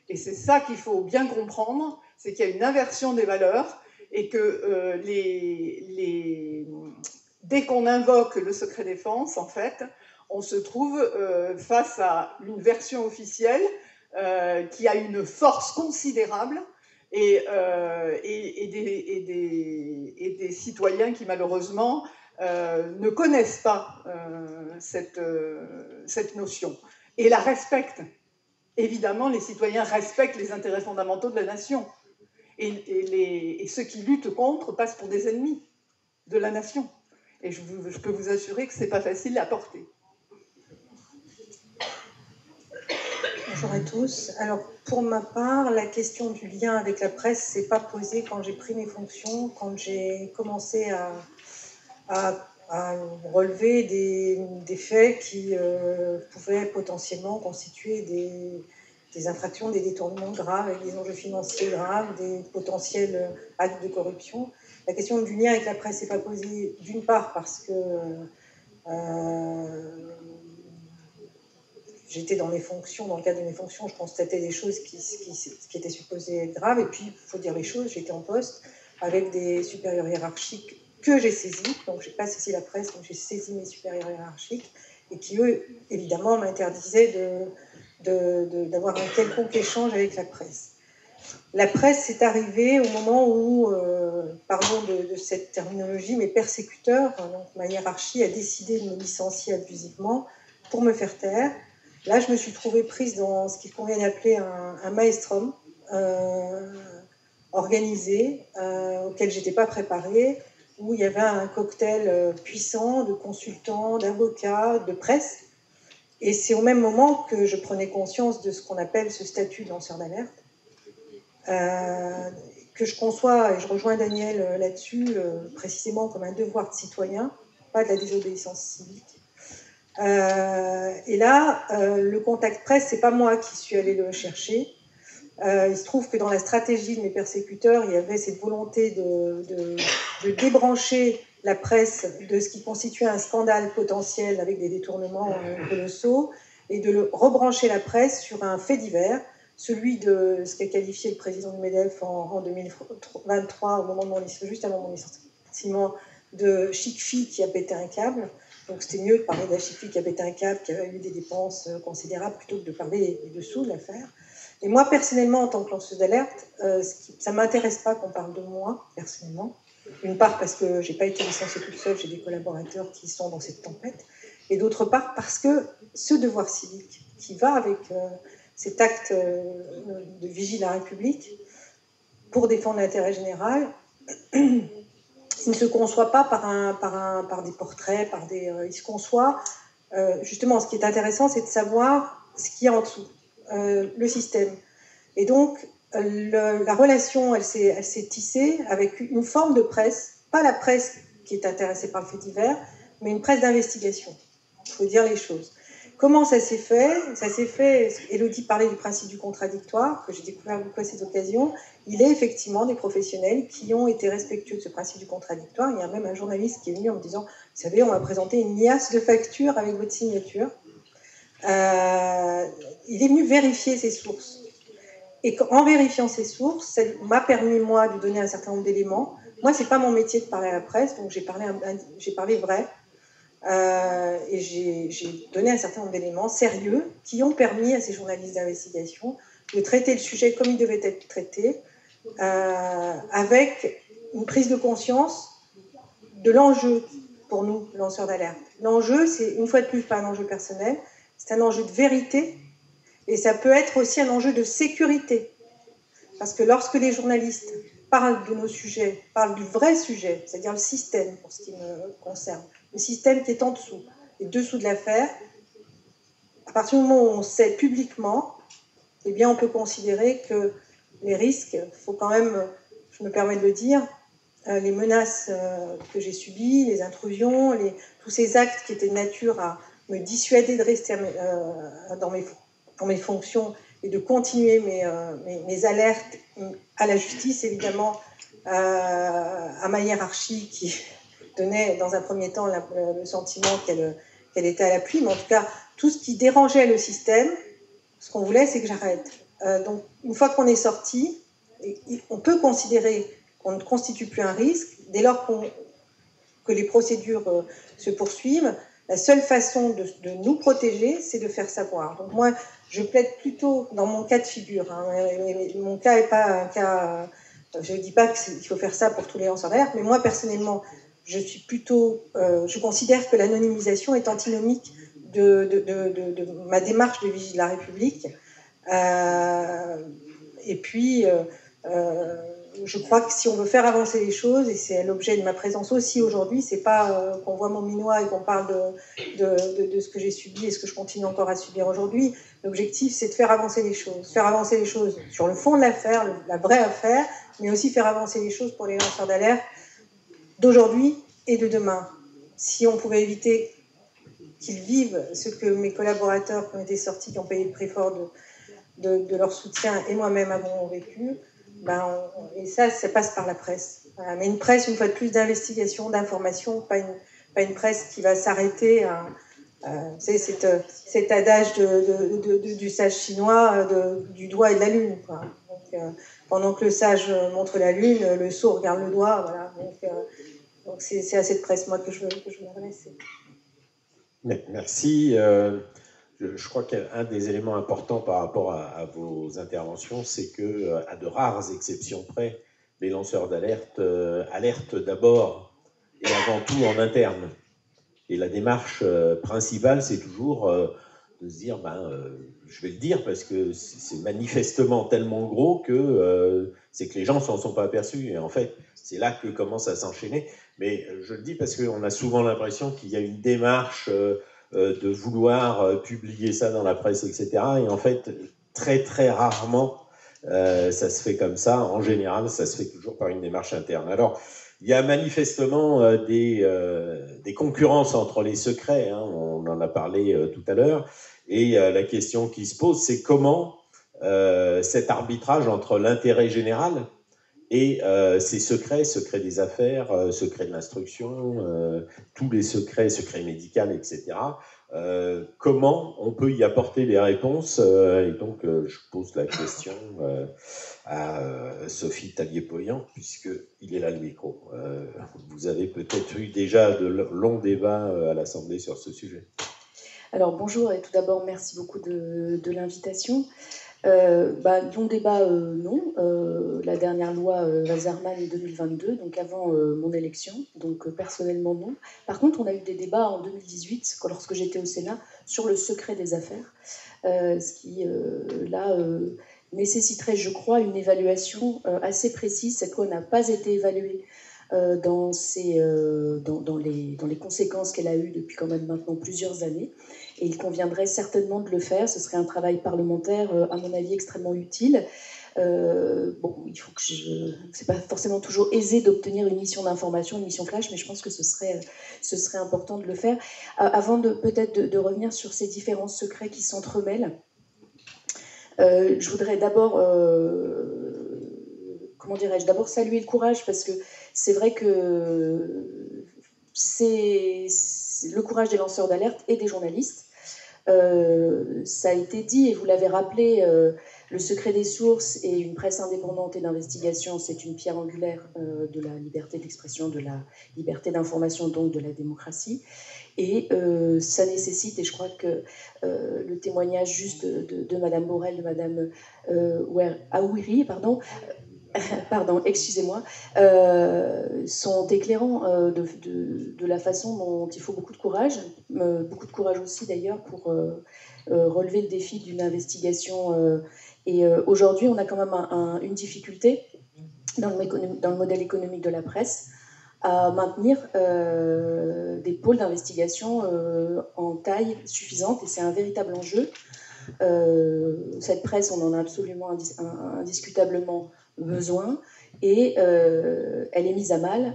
Et c'est ça qu'il faut bien comprendre, c'est qu'il y a une inversion des valeurs et que dès qu'on invoque le secret défense, en fait, on se trouve face à une version officielle qui a une force considérable et des citoyens qui, malheureusement, ne connaissent pas cette notion et la respectent. Évidemment, les citoyens respectent les intérêts fondamentaux de la nation. Et ceux qui luttent contre passent pour des ennemis de la nation. Et je peux vous assurer que ce n'est pas facile à porter. Bonjour à tous. Alors, pour ma part, la question du lien avec la presse ne s'est pas posée quand j'ai pris mes fonctions, quand j'ai commencé à relever des faits qui pouvaient potentiellement constituer des infractions, des détournements graves, avec des enjeux financiers graves, des potentiels actes de corruption. La question du lien avec la presse n'est pas posée, d'une part, parce que j'étais dans mes fonctions, dans le cadre de mes fonctions, je constatais des choses qui étaient supposées être graves, et puis, il faut dire les choses, j'étais en poste avec des supérieurs hiérarchiques que j'ai saisis, donc je n'ai pas saisi la presse, donc j'ai saisi mes supérieurs hiérarchiques, et qui, eux, évidemment, m'interdisaient d'avoir un quelconque échange avec la presse. La presse est arrivée au moment où, parlons de cette terminologie, mes persécuteurs, donc ma hiérarchie, a décidé de me licencier abusivement pour me faire taire. Là, je me suis trouvée prise dans ce qu'il convient d'appeler un maelstrom organisé, auquel je n'étais pas préparée, où il y avait un cocktail puissant de consultants, d'avocats, de presse. Et c'est au même moment que je prenais conscience de ce qu'on appelle ce statut de lanceur d'alerte, que je conçois, et je rejoins Daniel là-dessus, précisément comme un devoir de citoyen, pas de la désobéissance civique. Et là, le contact presse, c'est pas moi qui suis allée le chercher. Il se trouve que dans la stratégie de mes persécuteurs, il y avait cette volonté de débrancher la presse de ce qui constituait un scandale potentiel avec des détournements colossaux et de rebrancher la presse sur un fait divers, celui de ce qu'a qualifié le président du MEDEF en 2023, au moment de mon licenciement, juste avant mon licenciement, de chic fille qui a pété un câble. Donc c'était mieux de parler de la chic fille qui a pété un câble, qui a eu des dépenses considérables, plutôt que de parler des dessous de l'affaire. Et moi, personnellement, en tant que lanceuse d'alerte, ça ne m'intéresse pas qu'on parle de moi, personnellement. D'une part, parce que je n'ai pas été licenciée toute seule, j'ai des collaborateurs qui sont dans cette tempête. Et d'autre part, parce que ce devoir civique qui va avec cet acte de vigie de la République pour défendre l'intérêt général, il ne se conçoit pas par des portraits, il se conçoit, justement, ce qui est intéressant, c'est de savoir ce qu'il y a en dessous, le système. Et donc, la relation, elle s'est tissée avec une forme de presse, pas la presse qui est intéressée par le fait divers, mais une presse d'investigation. Il faut dire les choses. Comment ça s'est fait? Ça s'est fait, Élodie parlait du principe du contradictoire, que j'ai découvert beaucoup à cette occasion. Il est effectivement des professionnels qui ont été respectueux de ce principe du contradictoire. Il y a même un journaliste qui est venu en me disant, vous savez, on va présenter une liasse de factures avec votre signature. Il est venu vérifier ses sources. Et en vérifiant ses sources, ça m'a permis, moi, de donner un certain nombre d'éléments. Moi, c'est pas mon métier de parler à la presse, donc j'ai parlé vrai. Et j'ai donné un certain nombre d'éléments sérieux qui ont permis à ces journalistes d'investigation de traiter le sujet comme il devait être traité, avec une prise de conscience de l'enjeu pour nous, lanceurs d'alerte. L'enjeu, c'est une fois de plus pas un enjeu personnel, c'est un enjeu de vérité. Et ça peut être aussi un enjeu de sécurité. Parce que lorsque les journalistes parlent de nos sujets, parlent du vrai sujet, c'est-à-dire le système, pour ce qui me concerne, le système qui est en dessous, et dessous de l'affaire, à partir du moment où on sait publiquement, eh bien on peut considérer que les risques, il faut quand même, je me permets de le dire, les menaces que j'ai subies, les intrusions, tous ces actes qui étaient de nature à me dissuader de rester dans mes fonctions et de continuer mes alertes à la justice, évidemment, à ma hiérarchie qui donnait dans un premier temps le sentiment qu'elle était à l'appui, mais en tout cas, tout ce qui dérangeait le système, ce qu'on voulait, c'est que j'arrête. Donc, une fois qu'on est sorti, on peut considérer qu'on ne constitue plus un risque. Dès lors que les procédures se poursuivent, la seule façon de nous protéger, c'est de faire savoir. Donc moi, je plaide plutôt dans mon cas de figure. Hein, mon cas n'est pas un cas... je ne dis pas qu'il faut faire ça pour tous les lanceurs d'alerte, mais moi, personnellement, je considère que l'anonymisation est antinomique de ma démarche de vigie de la République. Et puis, je crois que si on veut faire avancer les choses, et c'est l'objet de ma présence aussi aujourd'hui, c'est pas qu'on voit mon minois et qu'on parle de ce que j'ai subi et ce que je continue encore à subir aujourd'hui. L'objectif, c'est de faire avancer les choses. Faire avancer les choses sur le fond de l'affaire, la vraie affaire, mais aussi faire avancer les choses pour les lanceurs d'alerte d'aujourd'hui et de demain. Si on pouvait éviter qu'ils vivent ce que mes collaborateurs qui ont été sortis, qui ont payé le prix fort de leur soutien et moi-même avons vécu, et ça passe par la presse. Voilà. Mais une presse, une fois de plus, d'investigation, d'information, pas une presse qui va s'arrêter à cet adage du sage chinois du doigt et de la lune, quoi. Donc, pendant que le sage montre la lune, le sot regarde le doigt. Voilà. Donc c'est à cette presse, moi, que je veux m'adresser. Merci. Je crois qu'un des éléments importants par rapport à vos interventions, c'est que, à de rares exceptions près, les lanceurs d'alerte alertent d'abord et avant tout en interne. Et la démarche principale, c'est toujours de se dire, je vais le dire parce que c'est manifestement tellement gros que c'est que les gens ne s'en sont pas aperçus. Et en fait, c'est là que commence à s'enchaîner. Mais je le dis parce qu'on a souvent l'impression qu'il y a une démarche de vouloir publier ça dans la presse, etc. Et en fait, très très rarement, ça se fait comme ça. En général, ça se fait toujours par une démarche interne. Alors, il y a manifestement des concurrences entre les secrets, hein, on en a parlé tout à l'heure, et la question qui se pose, c'est comment cet arbitrage entre l'intérêt général et ces secrets des affaires, secrets de l'instruction, tous les secrets médicaux, etc. Comment on peut y apporter des réponses et donc, je pose la question à Sophie Tallier-Poyan, puisqu'il est là le micro. Vous avez peut-être eu déjà de longs débats à l'Assemblée sur ce sujet. Alors bonjour et tout d'abord merci beaucoup de l'invitation. Long débat, non. La dernière loi Wasserman 2022, donc avant mon élection, donc personnellement non. Par contre, on a eu des débats en 2018, lorsque j'étais au Sénat, sur le secret des affaires, ce qui, nécessiterait, je crois, une évaluation assez précise. Cette loi n'a pas été évaluée dans les conséquences qu'elle a eues depuis quand même maintenant plusieurs années. Et il conviendrait certainement de le faire. Ce serait un travail parlementaire, à mon avis, extrêmement utile. Il faut que c'est pas forcément toujours aisé d'obtenir une mission d'information, une mission flash, mais je pense que ce serait important de le faire. Avant peut-être de revenir sur ces différents secrets qui s'entremêlent, je voudrais d'abord, d'abord saluer le courage, parce que c'est vrai que c'est le courage des lanceurs d'alerte et des journalistes. Ça a été dit et vous l'avez rappelé, le secret des sources et une presse indépendante et d'investigation, c'est une pierre angulaire de la liberté d'expression, de la liberté d'information, donc de la démocratie. Et ça nécessite, et je crois que le témoignage juste de Madame Borrell, de Madame Aouiri, pardon, excusez-moi, sont éclairants de la façon dont il faut beaucoup de courage aussi d'ailleurs pour relever le défi d'une investigation. Et aujourd'hui, on a quand même une difficulté dans le modèle économique de la presse à maintenir des pôles d'investigation en taille suffisante, et c'est un véritable enjeu. Cette presse, on en a absolument indiscutablement besoin, et elle est mise à mal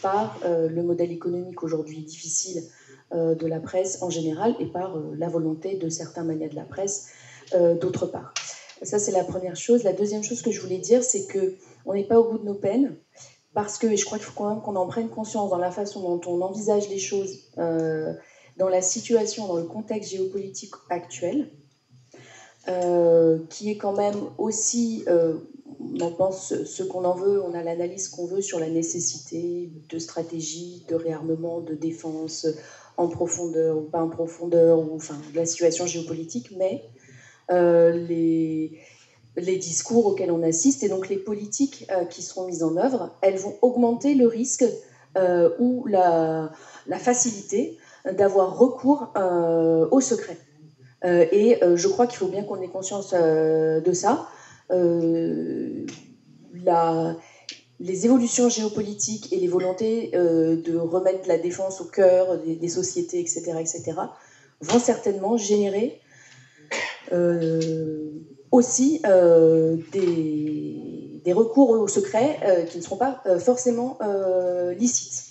par le modèle économique aujourd'hui difficile de la presse en général et par la volonté de certains magnats de la presse d'autre part. Ça, c'est la première chose. La deuxième chose que je voulais dire, c'est qu'on n'est pas au bout de nos peines, parce que, et je crois qu'il faut quand même qu'on en prenne conscience dans la façon dont on envisage les choses, dans la situation, dans le contexte géopolitique actuel, qui est quand même aussi, on en pense ce qu'on en veut, on a l'analyse qu'on veut sur la nécessité de stratégie, de réarmement, de défense, en profondeur ou pas en profondeur, ou enfin de la situation géopolitique, mais les discours auxquels on assiste et donc les politiques qui seront mises en œuvre, elles vont augmenter le risque ou la facilité d'avoir recours au secret. Et je crois qu'il faut bien qu'on ait conscience de ça. Les évolutions géopolitiques et les volontés de remettre la défense au cœur des sociétés, etc., vont certainement générer aussi des recours au secret qui ne seront pas forcément licites.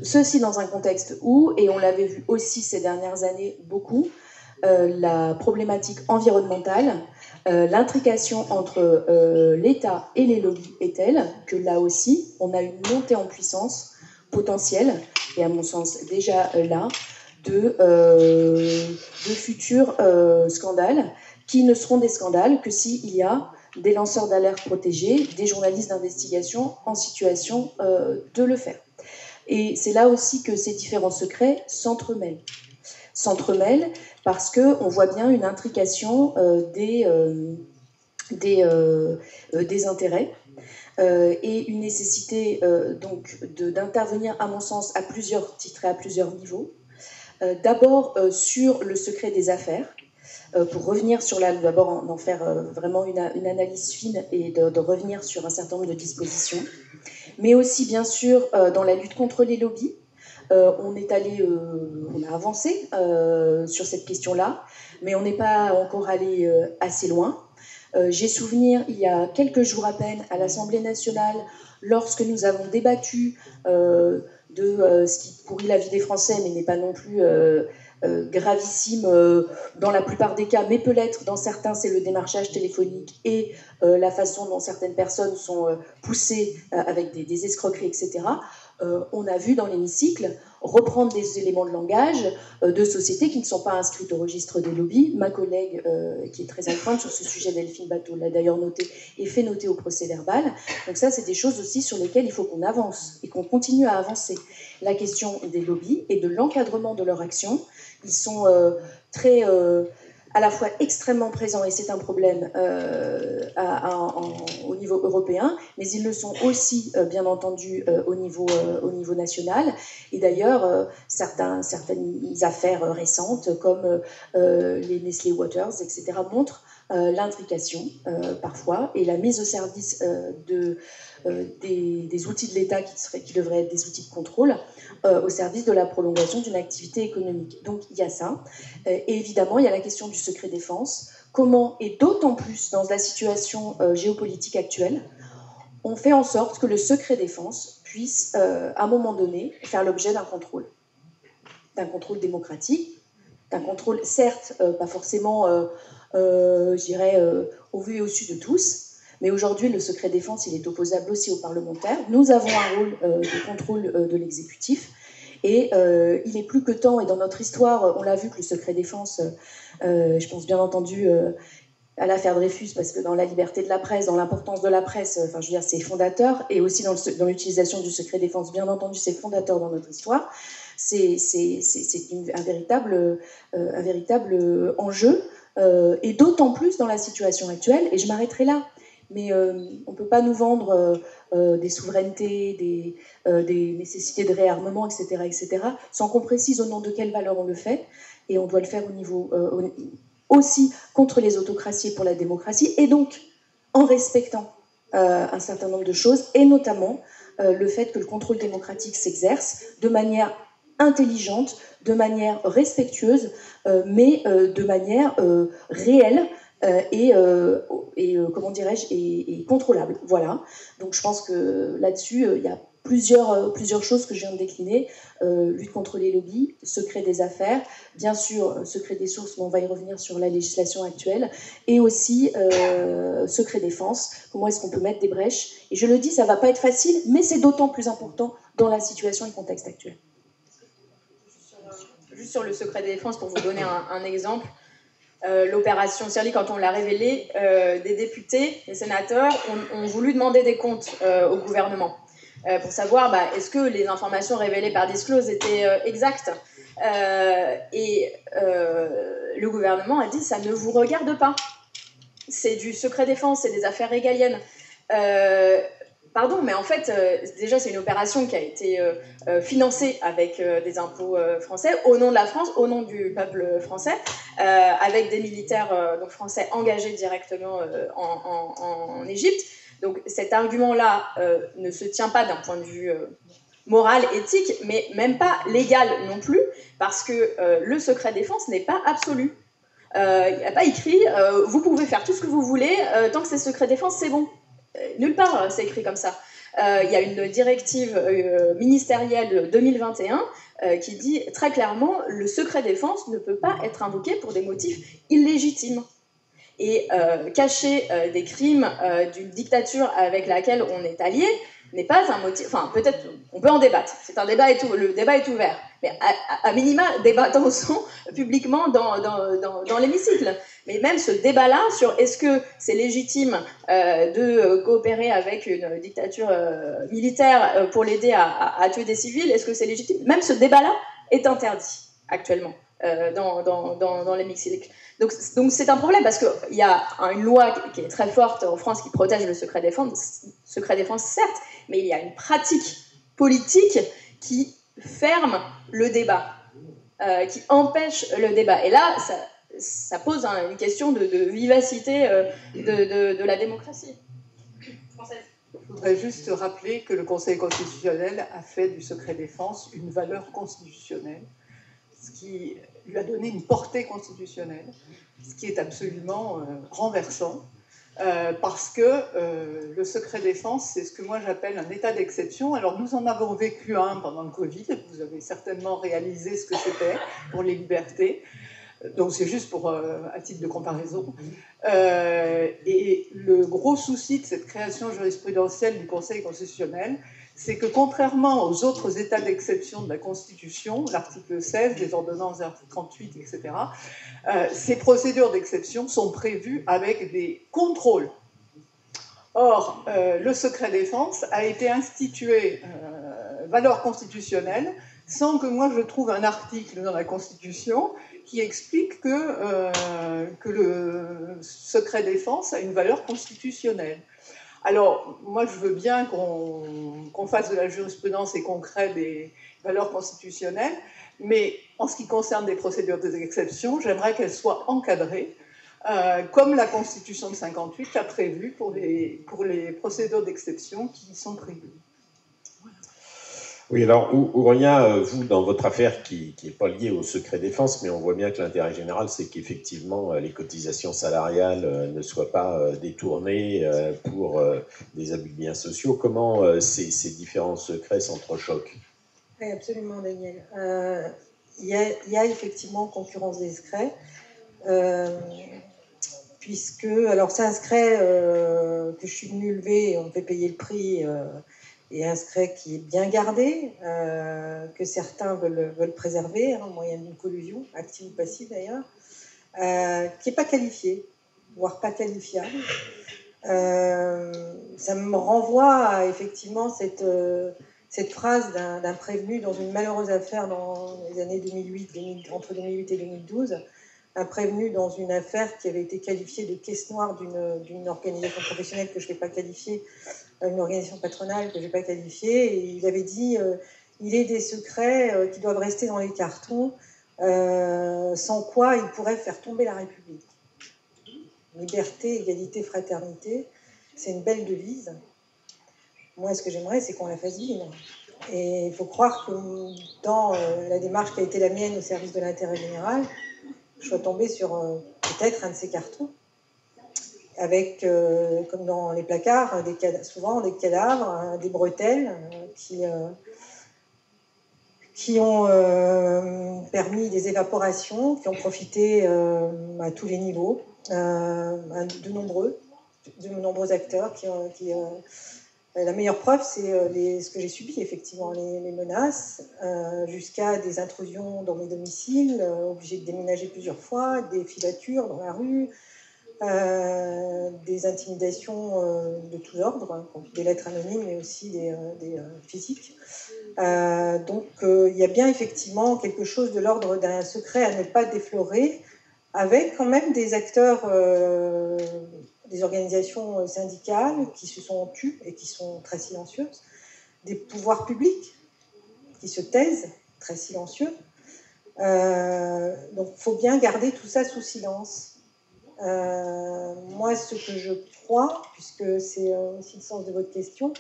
Ceci dans un contexte où, et on l'avait vu aussi ces dernières années beaucoup, la problématique environnementale, l'intrication entre l'État et les lobbies est telle que là aussi, on a une montée en puissance potentielle, et à mon sens déjà là, de futurs scandales qui ne seront des scandales que s'il y a des lanceurs d'alerte protégés, des journalistes d'investigation en situation de le faire. Et c'est là aussi que ces différents secrets s'entremêlent. S'entremêlent parce qu'on voit bien une intrication des intérêts et une nécessité donc d'intervenir, à mon sens, à plusieurs titres et à plusieurs niveaux. D'abord sur le secret des affaires, pour revenir sur d'abord en faire vraiment une analyse fine et de revenir sur un certain nombre de dispositions, mais aussi bien sûr dans la lutte contre les lobbies. On a avancé sur cette question-là, mais on n'est pas encore allé assez loin. J'ai souvenir, il y a quelques jours à peine, à l'Assemblée nationale, lorsque nous avons débattu de ce qui pourrit la vie des Français, mais n'est pas non plus gravissime dans la plupart des cas, mais peut l'être dans certains, c'est le démarchage téléphonique et la façon dont certaines personnes sont poussées avec des escroqueries, etc. On a vu dans l'hémicycle reprendre des éléments de langage de sociétés qui ne sont pas inscrites au registre des lobbies. Ma collègue, qui est très influente sur ce sujet, Delphine Batho, l'a d'ailleurs noté et fait noter au procès-verbal. Donc ça, c'est des choses aussi sur lesquelles il faut qu'on avance et qu'on continue à avancer. La question des lobbies et de l'encadrement de leur action, ils sont très... à la fois extrêmement présents, et c'est un problème au niveau européen, mais ils le sont aussi, bien entendu, au niveau national. Et d'ailleurs, certaines affaires récentes, comme les Nestlé Waters, etc., montrent l'intrication, parfois, et la mise au service des outils de l'État qui devraient être des outils de contrôle, au service de la prolongation d'une activité économique. Donc il y a ça. Et évidemment, il y a la question du secret défense. Comment, et d'autant plus dans la situation géopolitique actuelle, on fait en sorte que le secret défense puisse, à un moment donné, faire l'objet d'un contrôle démocratique, d'un contrôle, certes, pas forcément, je dirais, au vu et au su de tous, mais aujourd'hui, le secret défense, il est opposable aussi aux parlementaires. Nous avons un rôle de contrôle de l'exécutif. Et il est plus que temps, et dans notre histoire, on l'a vu que le secret défense, je pense bien entendu à l'affaire Dreyfus, parce que dans la liberté de la presse, dans l'importance de la presse, enfin, je veux dire, c'est fondateur, et aussi dans l'utilisation du secret défense, bien entendu, c'est fondateur dans notre histoire. C'est un véritable enjeu, et d'autant plus dans la situation actuelle, et je m'arrêterai là. Mais on ne peut pas nous vendre des souverainetés, des nécessités de réarmement, etc., sans qu'on précise au nom de quelle valeur on le fait. Et on doit le faire au niveau aussi contre les autocraties et pour la démocratie, et donc en respectant un certain nombre de choses, et notamment le fait que le contrôle démocratique s'exerce de manière intelligente, de manière respectueuse, mais de manière réelle, comment dirais-je, et contrôlable. Voilà. Donc je pense que là-dessus, il y a plusieurs choses que je viens de décliner. Lutte contre les lobbies, secret des affaires, bien sûr secret des sources, mais on va y revenir sur la législation actuelle, et aussi secret défense, comment est-ce qu'on peut mettre des brèches. Et je le dis, ça va pas être facile, mais c'est d'autant plus important dans la situation et le contexte actuel. Juste sur le secret défense, pour vous donner un exemple, l'opération Shirley, quand on l'a révélée, des députés, des sénateurs ont voulu demander des comptes au gouvernement pour savoir est-ce que les informations révélées par Disclose étaient exactes. Le gouvernement a dit ça ne vous regarde pas. C'est du secret défense, c'est des affaires régaliennes. Pardon, mais en fait, déjà, c'est une opération qui a été financée avec des impôts français, au nom de la France, au nom du peuple français, avec des militaires donc français engagés directement en Égypte. Donc cet argument-là ne se tient pas d'un point de vue moral, éthique, mais même pas légal non plus, parce que le secret défense n'est pas absolu. Il n'y a pas écrit « vous pouvez faire tout ce que vous voulez, tant que c'est secret défense, c'est bon ». Nulle part c'est écrit comme ça. Il y a une directive ministérielle de 2021 qui dit très clairement le secret défense ne peut pas être invoqué pour des motifs illégitimes. Et cacher des crimes d'une dictature avec laquelle on est allié n'est pas un motif. Enfin, peut-être, on peut en débattre. C'est un débat le débat est ouvert. Mais à minima, débattons-en publiquement dans l'hémicycle. Mais même ce débat-là sur est-ce que c'est légitime de coopérer avec une dictature militaire pour l'aider à tuer des civils, est-ce que c'est légitime? Même ce débat-là est interdit actuellement dans l'hémicycle. Donc c'est un problème parce qu'il y a une loi qui est très forte en France qui protège le secret défense certes, mais il y a une pratique politique qui ferme le débat, qui empêche le débat. Et là, ça pose une question de vivacité de la démocratie française. Je voudrais juste rappeler que le Conseil constitutionnel a fait du secret défense une valeur constitutionnelle, ce qui lui a donné une portée constitutionnelle, ce qui est absolument renversant, parce que le secret défense, c'est ce que moi j'appelle un état d'exception. Alors nous en avons vécu un pendant le Covid, vous avez certainement réalisé ce que c'était pour les libertés, donc c'est juste pour à titre de comparaison. Et le gros souci de cette création jurisprudentielle du Conseil constitutionnel, c'est que contrairement aux autres états d'exception de la Constitution, l'article 16, les ordonnances de l'article 38, etc., ces procédures d'exception sont prévues avec des contrôles. Or, le secret défense a été institué valeur constitutionnelle sans que moi je trouve un article dans la Constitution qui explique que le secret défense a une valeur constitutionnelle. Alors, moi, je veux bien qu'on fasse de la jurisprudence et qu'on crée des valeurs constitutionnelles, mais en ce qui concerne des procédures d'exception, j'aimerais qu'elles soient encadrées, comme la Constitution de 58 l'a prévu pour les procédures d'exception qui sont prévues. Oui, alors, Ouria, vous, dans votre affaire qui n'est pas liée au secret défense, mais on voit bien que l'intérêt général, c'est qu'effectivement, les cotisations salariales ne soient pas détournées pour des abus de biens sociaux. Comment ces différents secrets s'entrechoquent? Oui, absolument, Daniel. Il y a effectivement concurrence des secrets, puisque, alors c'est un secret que je suis venue lever et on me fait payer le prix, et un secret qui est bien gardé, que certains veulent préserver, au moyen d'une collusion, active ou passive d'ailleurs, qui n'est pas qualifié, voire pas qualifiable. Ça me renvoie à effectivement cette phrase d'un prévenu dans une malheureuse affaire dans les années entre 2008 et 2012, un prévenu dans une affaire qui avait été qualifiée de caisse noire d'une organisation professionnelle que je ne vais pas qualifier, une organisation patronale que je ne vais pas qualifier, et il avait dit il est des secrets qui doivent rester dans les cartons, sans quoi ils pourraient faire tomber la République. Liberté, égalité, fraternité, c'est une belle devise. Moi, ce que j'aimerais, c'est qu'on la fasse vivre. Et il faut croire que dans la démarche qui a été la mienne au service de l'intérêt général, je sois tombée sur peut-être un de ces cartons. avec, comme dans les placards, souvent des cadavres, des bretelles qui ont permis des évaporations, qui ont profité à tous les niveaux, de nombreux acteurs la meilleure preuve, c'est ce que j'ai subi, effectivement, les menaces, jusqu'à des intrusions dans mes domiciles, obligés de déménager plusieurs fois, des filatures dans la rue, des intimidations de tous ordres, hein, des lettres anonymes, mais aussi des physiques. Donc, il y a bien effectivement quelque chose de l'ordre d'un secret à ne pas déflorer, avec quand même des acteurs, des organisations syndicales qui se sont tues et qui sont très silencieuses, des pouvoirs publics qui se taisent, très silencieux. Donc, il faut bien garder tout ça sous silence. Moi, ce que je crois, puisque c'est aussi le sens de votre question,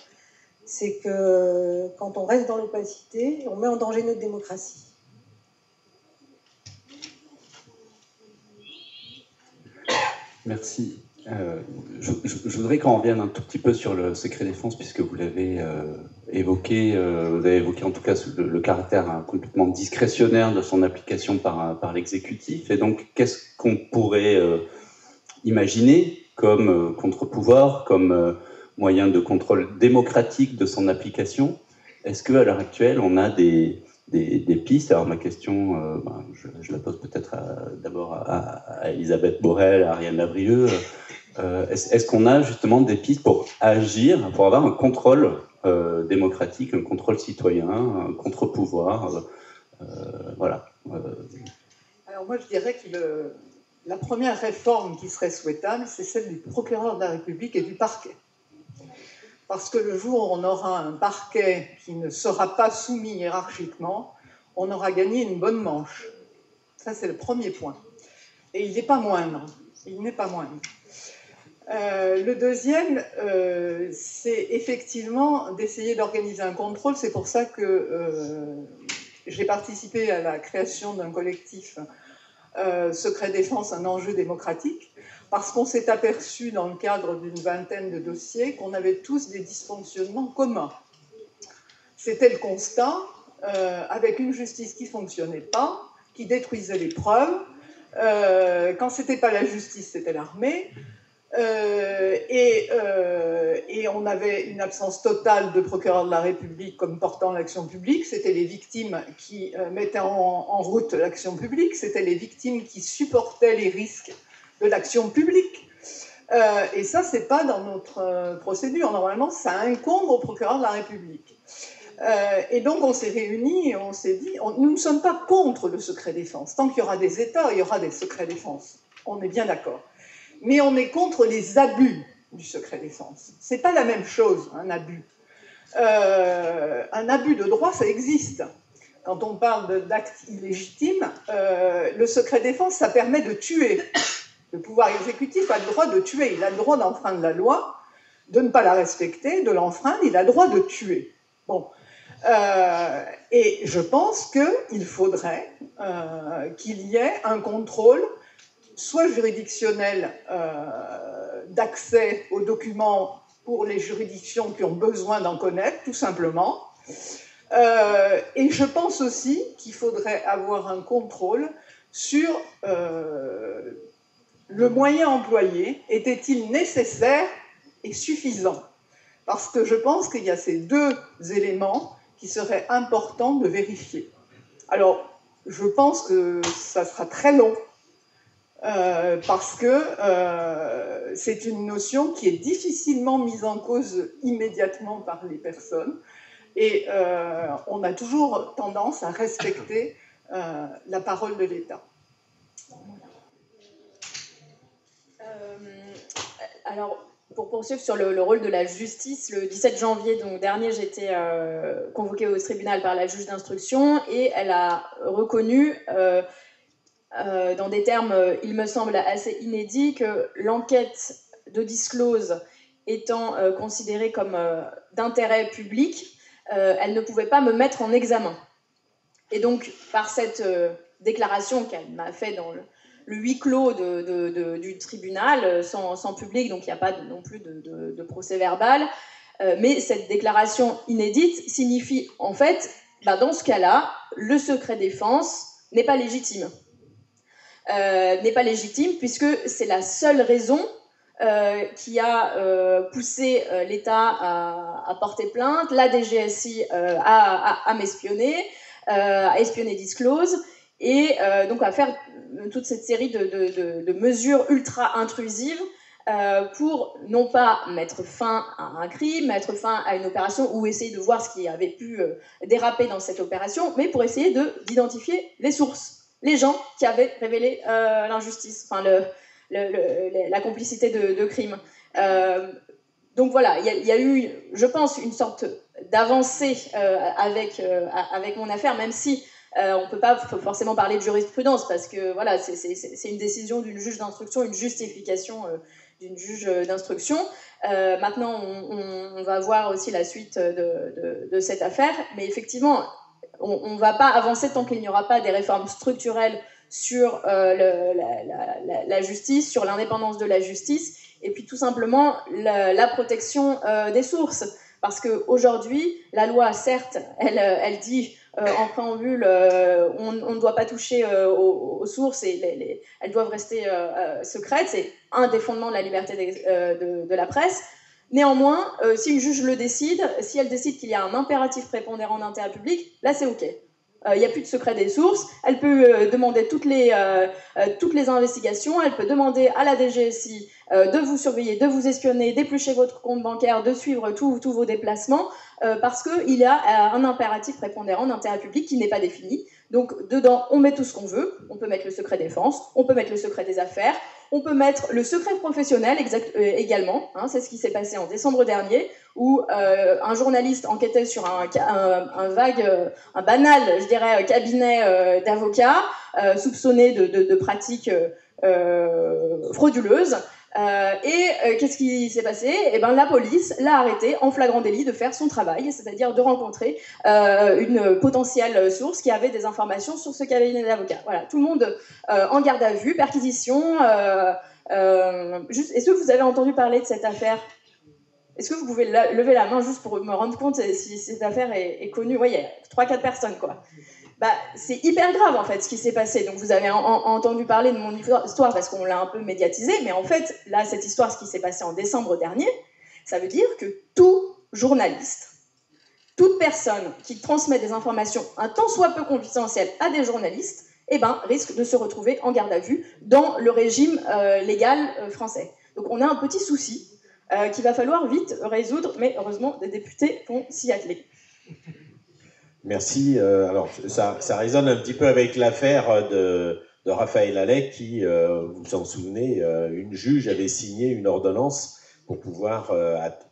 c'est que quand on reste dans l'opacité, on met en danger notre démocratie. Merci. Je voudrais qu'on revienne un tout petit peu sur le secret défense, puisque vous l'avez évoqué. Vous avez évoqué en tout cas le caractère complètement discrétionnaire de son application par l'exécutif. Et donc, qu'est-ce qu'on pourrait imaginer comme contre-pouvoir, comme moyen de contrôle démocratique de son application? Est-ce qu'à l'heure actuelle, on a des pistes? Alors ma question, je la pose peut-être d'abord à Elisabeth Borel, à Ariane Lavrieux. Est-ce qu'on a justement des pistes pour agir, pour avoir un contrôle démocratique, un contrôle citoyen, un contre-pouvoir voilà. Alors moi je dirais que la première réforme qui serait souhaitable, c'est celle du procureur de la République et du parquet. Parce que le jour où on aura un parquet qui ne sera pas soumis hiérarchiquement, on aura gagné une bonne manche. Ça, c'est le premier point. Et il n'est pas moindre. Il n'est pas moindre. Le deuxième, c'est effectivement d'essayer d'organiser un contrôle. C'est pour ça que j'ai participé à la création d'un collectif Secret Défense, un enjeu démocratique, parce qu'on s'est aperçu dans le cadre d'une vingtaine de dossiers qu'on avait tous des dysfonctionnements communs. C'était le constat, avec une justice qui ne fonctionnait pas, qui détruisait les preuves. Quand ce n'était pas la justice, c'était l'armée. Et on avait une absence totale de procureur de la République comme portant l'action publique. C'était les victimes qui mettaient en route l'action publique. C'était les victimes qui supportaient les risques de l'action publique. Et ça, c'est pas dans notre procédure. Normalement, ça incombe au procureur de la République. Et donc, on s'est réunis et on s'est dit, nous ne sommes pas contre le secret défense. Tant qu'il y aura des États, il y aura des secrets défense. On est bien d'accord. Mais on est contre les abus du secret défense. C'est pas la même chose, un abus. Un abus de droit, ça existe. Quand on parle d'actes illégitimes, le secret défense, ça permet de tuer. Le pouvoir exécutif a le droit de tuer. Il a le droit d'enfreindre la loi, de ne pas la respecter, de l'enfreindre. Il a le droit de tuer. Bon. Et je pense qu'il faudrait qu'il y ait un contrôle soit juridictionnel d'accès aux documents pour les juridictions qui ont besoin d'en connaître, tout simplement. Et je pense aussi qu'il faudrait avoir un contrôle sur le moyen employé. Était-il nécessaire et suffisant? Parce que je pense qu'il y a ces deux éléments qui seraient importants de vérifier. Alors, je pense que ça sera très long, parce que c'est une notion qui est difficilement mise en cause immédiatement par les personnes, et on a toujours tendance à respecter la parole de l'État. Alors, pour poursuivre sur le rôle de la justice, le 17 janvier donc, dernier, j'ai été convoquée au tribunal par la juge d'instruction et elle a reconnu, dans des termes, il me semble, assez inédits, que l'enquête de disclose étant considérée comme d'intérêt public, elle ne pouvait pas me mettre en examen. Et donc, par cette déclaration qu'elle m'a faite le huis clos du tribunal sans public, donc il n'y a pas non plus de procès verbal. Mais cette déclaration inédite signifie en fait, dans ce cas-là, le secret défense n'est pas légitime. N'est pas légitime puisque c'est la seule raison qui a poussé l'État à porter plainte, la DGSI à m'espionner, à espionner Disclose, et donc à faire toute cette série de mesures ultra intrusives pour non pas mettre fin à un crime, mettre fin à une opération ou essayer de voir ce qui avait pu déraper dans cette opération, mais pour essayer d'identifier les sources, les gens qui avaient révélé l'injustice, enfin la complicité de crimes. Donc voilà, il y a eu, je pense, une sorte d'avancée avec mon affaire, même si on ne peut pas forcément parler de jurisprudence, parce que voilà, c'est une décision d'une juge d'instruction, une justification d'une juge d'instruction. Maintenant, on va voir aussi la suite de cette affaire, mais effectivement, on ne va pas avancer tant qu'il n'y aura pas des réformes structurelles sur la justice, sur l'indépendance de la justice, et puis tout simplement la protection des sources. Parce qu'aujourd'hui, la loi, certes, elle dit en préambule, on ne doit pas toucher aux sources et elles doivent rester secrètes. C'est un des fondements de la liberté de la presse. Néanmoins, si une juge le décide, si elle décide qu'il y a un impératif prépondérant d'intérêt public, là c'est OK. Il n'y a plus de secret des sources, elle peut demander toutes les investigations, elle peut demander à la DGSI de vous surveiller, de vous espionner, d'éplucher votre compte bancaire, de suivre tous vos déplacements, parce qu'il y a un impératif prépondérant d'intérêt public qui n'est pas défini. Donc dedans, on met tout ce qu'on veut, on peut mettre le secret défense, on peut mettre le secret des affaires, on peut mettre le secret professionnel également, hein, c'est ce qui s'est passé en décembre dernier, où un journaliste enquêtait sur un banal, je dirais, cabinet d'avocats soupçonné de pratiques frauduleuses. Qu'est-ce qui s'est passé ? La police l'a arrêté en flagrant délit de faire son travail, c'est-à-dire de rencontrer une potentielle source qui avait des informations sur ce cabinet d'avocats. Voilà, tout le monde en garde à vue, perquisition. Est-ce que vous avez entendu parler de cette affaire ? Est-ce que vous pouvez lever la main juste pour me rendre compte si cette affaire est connue ? Oui, il y a 3-4 personnes, quoi. C'est hyper grave, en fait, ce qui s'est passé. Donc, vous avez entendu parler de mon histoire parce qu'on l'a un peu médiatisée, mais en fait, là, cette histoire, ce qui s'est passé en décembre dernier, ça veut dire que tout journaliste, toute personne qui transmet des informations un tant soit peu confidentielles à des journalistes, risque de se retrouver en garde à vue dans le régime légal français. Donc, on a un petit souci qu'il va falloir vite résoudre, mais heureusement, des députés vont s'y atteler. Merci. Alors, ça résonne un petit peu avec l'affaire de Raphaël Allais qui, vous vous en souvenez, une juge avait signé une ordonnance pour pouvoir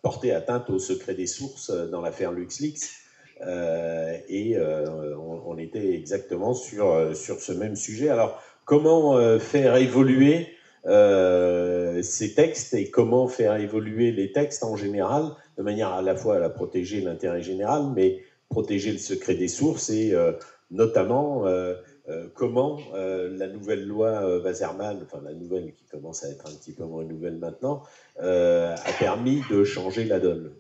porter atteinte au secret des sources dans l'affaire LuxLeaks. On était exactement sur ce même sujet. Alors, comment faire évoluer ces textes et comment faire évoluer les textes en général, de manière à la fois à protéger l'intérêt général, mais protéger le secret des sources et notamment comment la nouvelle loi Wasserman, enfin la nouvelle qui commence à être un petit peu moins nouvelle maintenant, a permis de changer la donne.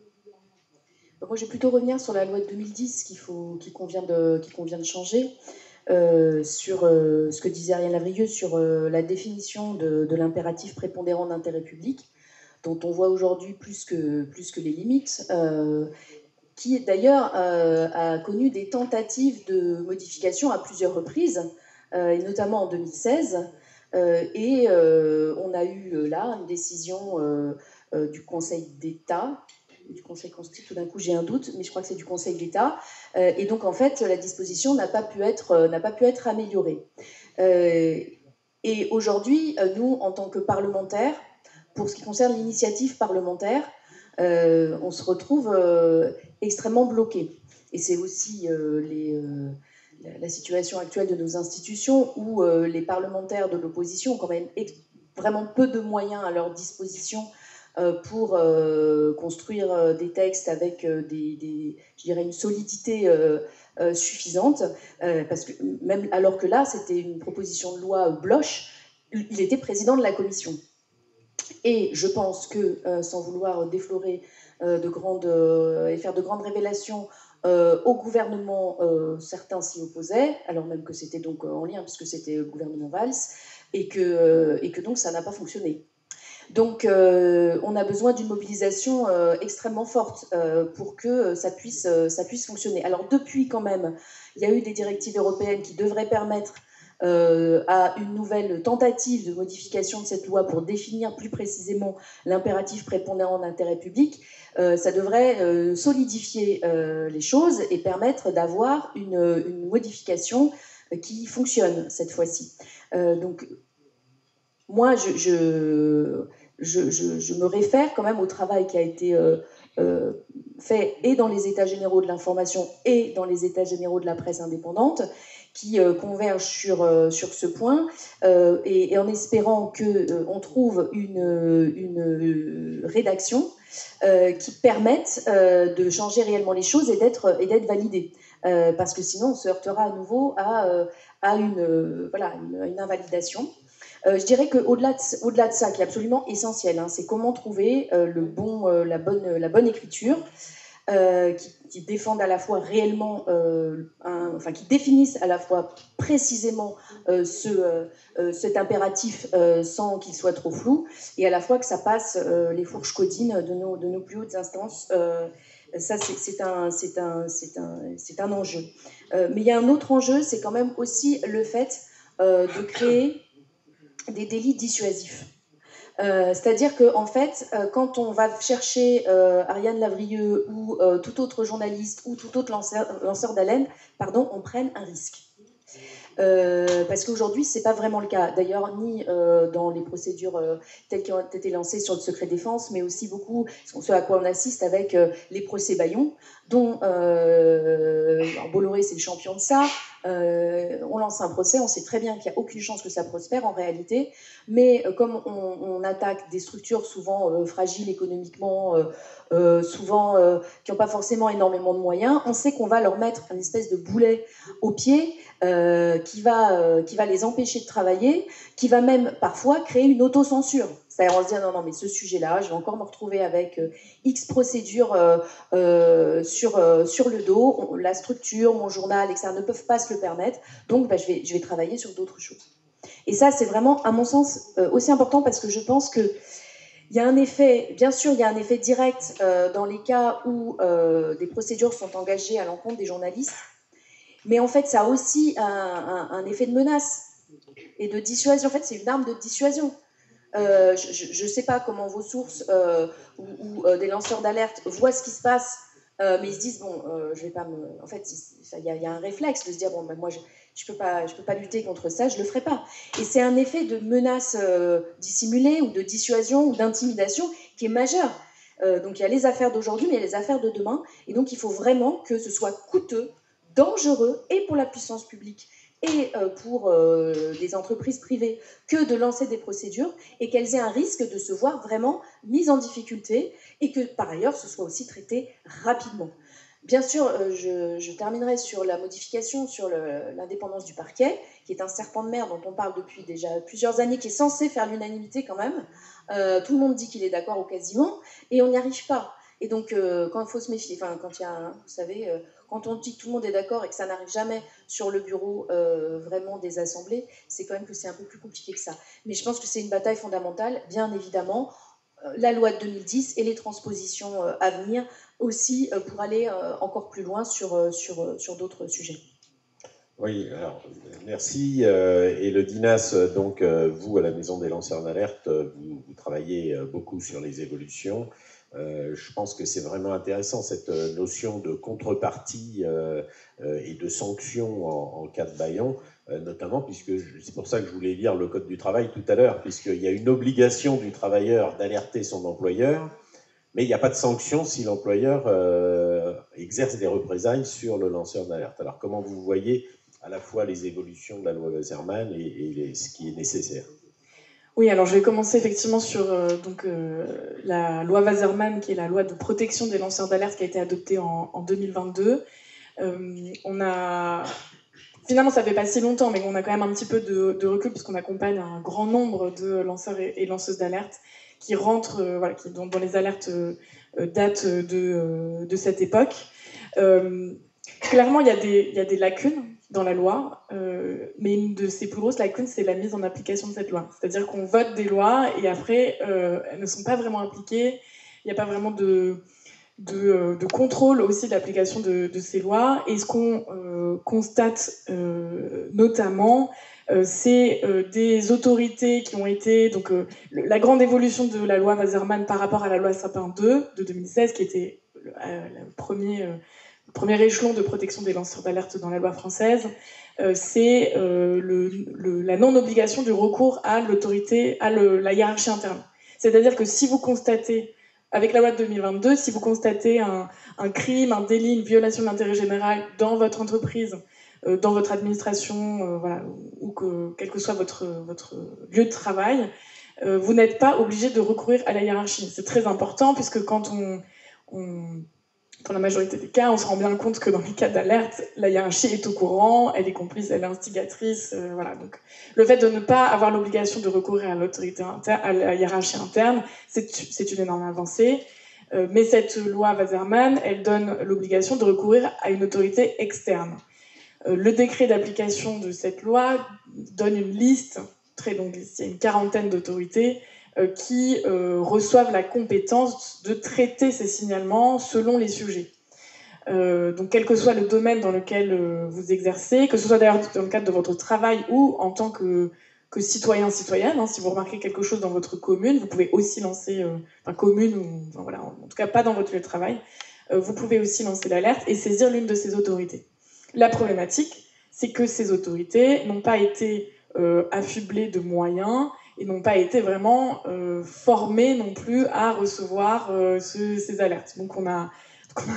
Moi, je vais plutôt revenir sur la loi de 2010 qu'il convient de changer. Sur ce que disait Ariane Lavrieux sur la définition de l'impératif prépondérant d'intérêt public, dont on voit aujourd'hui plus que les limites, qui d'ailleurs a connu des tentatives de modification à plusieurs reprises, et notamment en 2016. On a eu là une décision du Conseil d'État, du Conseil constitutionnel, tout d'un coup j'ai un doute, mais je crois que c'est du Conseil d'État, et donc en fait la disposition n'a pas pu être améliorée. Et aujourd'hui, nous, en tant que parlementaires, pour ce qui concerne l'initiative parlementaire, on se retrouve extrêmement bloqués. Et c'est aussi la situation actuelle de nos institutions où les parlementaires de l'opposition ont quand même vraiment peu de moyens à leur disposition pour construire des textes avec je dirais une solidité suffisante, parce que même alors que là, c'était une proposition de loi bloche il était président de la commission. Et je pense que, sans vouloir déflorer et faire de grandes révélations au gouvernement, certains s'y opposaient, alors même que c'était donc en lien, puisque c'était le gouvernement Valls, et que donc ça n'a pas fonctionné. Donc on a besoin d'une mobilisation extrêmement forte pour que ça puisse fonctionner. Alors depuis quand même, il y a eu des directives européennes qui devraient permettre à une nouvelle tentative de modification de cette loi pour définir plus précisément l'impératif prépondérant d'intérêt public. Ça devrait solidifier les choses et permettre d'avoir une modification qui fonctionne cette fois-ci. Donc moi, je me réfère quand même au travail qui a été fait et dans les états généraux de l'information et dans les états généraux de la presse indépendante, qui convergent sur ce point, et en espérant qu'on trouve une rédaction qui permette de changer réellement les choses et d'être validée. Parce que sinon, on se heurtera à nouveau à une invalidation. Je dirais qu'au-delà de ça, qui est absolument essentiel, c'est comment trouver la bonne écriture, qui défendent à la fois réellement, qui définissent à la fois précisément cet impératif sans qu'il soit trop flou, et à la fois que ça passe les fourches codines de nos plus hautes instances. Ça, c'est un enjeu. Mais il y a un autre enjeu, c'est quand même aussi le fait de créer des délits dissuasifs. C'est-à-dire qu'en fait, quand on va chercher Ariane Lavrieux ou tout autre journaliste ou tout autre lanceur d'alerte, on prenne un risque. Parce qu'aujourd'hui, c'est pas vraiment le cas. D'ailleurs, ni dans les procédures telles qui ont été lancées sur le secret défense, mais aussi beaucoup ce à quoi on assiste avec les procès Bayon, dont Bolloré, c'est le champion de ça. On lance un procès, on sait très bien qu'il n'y a aucune chance que ça prospère en réalité, mais comme on attaque des structures souvent fragiles économiquement, souvent qui n'ont pas forcément énormément de moyens, on sait qu'on va leur mettre une espèce de boulet au pied qui va les empêcher de travailler, qui va même parfois créer une autocensure. C'est-à-dire on se dit non mais ce sujet-là, je vais encore me retrouver avec X procédures sur le dos, la structure, mon journal, etc. ne peuvent pas se le permettre, donc je vais travailler sur d'autres choses. Et ça, c'est vraiment, à mon sens, aussi important parce que je pense que il y a un effet, bien sûr, il y a un effet direct dans les cas où des procédures sont engagées à l'encontre des journalistes, mais en fait, ça a aussi un effet de menace et de dissuasion. En fait, c'est une arme de dissuasion. Je ne sais pas comment vos sources ou des lanceurs d'alerte voient ce qui se passe, mais ils se disent je vais pas me. En fait, il y a un réflexe de se dire moi je peux pas lutter contre ça, je le ferai pas. Et c'est un effet de menace dissimulée ou de dissuasion ou d'intimidation qui est majeur. Donc il y a les affaires d'aujourd'hui, mais il y a les affaires de demain, et donc il faut vraiment que ce soit coûteux, dangereux, et pour la puissance publique et pour des entreprises privées, que de lancer des procédures, et qu'elles aient un risque de se voir vraiment mises en difficulté, et que par ailleurs ce soit aussi traité rapidement. Bien sûr, je terminerai sur la modification sur l'indépendance du parquet, qui est un serpent de mer dont on parle depuis déjà plusieurs années, qui est censé faire l'unanimité quand même. Tout le monde dit qu'il est d'accord ou quasiment, et on n'y arrive pas. Et donc, quand il faut se méfier, quand il y a, vous savez, quand on dit que tout le monde est d'accord et que ça n'arrive jamais sur le bureau vraiment des assemblées, c'est quand même que c'est un peu plus compliqué que ça. Mais je pense que c'est une bataille fondamentale, bien évidemment. La loi de 2010 et les transpositions à venir aussi pour aller encore plus loin sur d'autres sujets. Oui, alors merci. Et le DINAS, donc vous à la Maison des lanceurs d'alerte, vous travaillez beaucoup sur les évolutions. Je pense que c'est vraiment intéressant cette notion de contrepartie et de sanction en cas de bâillon, notamment puisque c'est pour ça que je voulais lire le Code du travail tout à l'heure, puisqu'il y a une obligation du travailleur d'alerter son employeur, mais il n'y a pas de sanction si l'employeur exerce des représailles sur le lanceur d'alerte. Alors comment vous voyez à la fois les évolutions de la loi Wasserman et ce qui est nécessaire? Oui, alors je vais commencer effectivement sur la loi Wasserman, qui est la loi de protection des lanceurs d'alerte qui a été adoptée en 2022. finalement, ça fait pas si longtemps, mais on a quand même un petit peu de recul puisqu'on accompagne un grand nombre de lanceurs et lanceuses d'alerte qui rentrent, dont les alertes datent de cette époque. Clairement, il y a des lacunes dans la loi, mais une de ces plus grosses lacunes, c'est la mise en application de cette loi. C'est-à-dire qu'on vote des lois et après, elles ne sont pas vraiment appliquées. Il n'y a pas vraiment de contrôle aussi de l'application de ces lois. Et ce qu'on constate notamment, c'est des autorités qui ont été... Donc, la grande évolution de la loi Waserman par rapport à la loi Sapin 2 de 2016, qui était le premier échelon de protection des lanceurs d'alerte dans la loi française, c'est la non-obligation du recours à l'autorité, à la hiérarchie interne. C'est-à-dire que si vous constatez, avec la loi de 2022, si vous constatez un crime, un délit, une violation de l'intérêt général dans votre entreprise, dans votre administration, ou quel que soit votre lieu de travail, vous n'êtes pas obligé de recourir à la hiérarchie. C'est très important puisque quand dans la majorité des cas, on se rend bien compte que dans les cas d'alerte, la hiérarchie est au courant, elle est complice, elle est instigatrice, voilà. Donc, le fait de ne pas avoir l'obligation de recourir à l'autorité interne, à la hiérarchie interne, c'est une énorme avancée. Mais cette loi Waserman, elle donne l'obligation de recourir à une autorité externe. Le décret d'application de cette loi donne une liste, très longue liste, il y a une quarantaine d'autorités qui reçoivent la compétence de traiter ces signalements selon les sujets. Donc, quel que soit le domaine dans lequel vous exercez, que ce soit d'ailleurs dans le cadre de votre travail ou en tant que citoyen-citoyenne, si vous remarquez quelque chose dans votre commune, vous pouvez aussi lancer, commune, ou, en tout cas pas dans votre lieu de travail, vous pouvez aussi lancer l'alerte et saisir l'une de ces autorités. La problématique, c'est que ces autorités n'ont pas été affublées de moyens et n'ont pas été vraiment formés non plus à recevoir ces alertes. Donc on a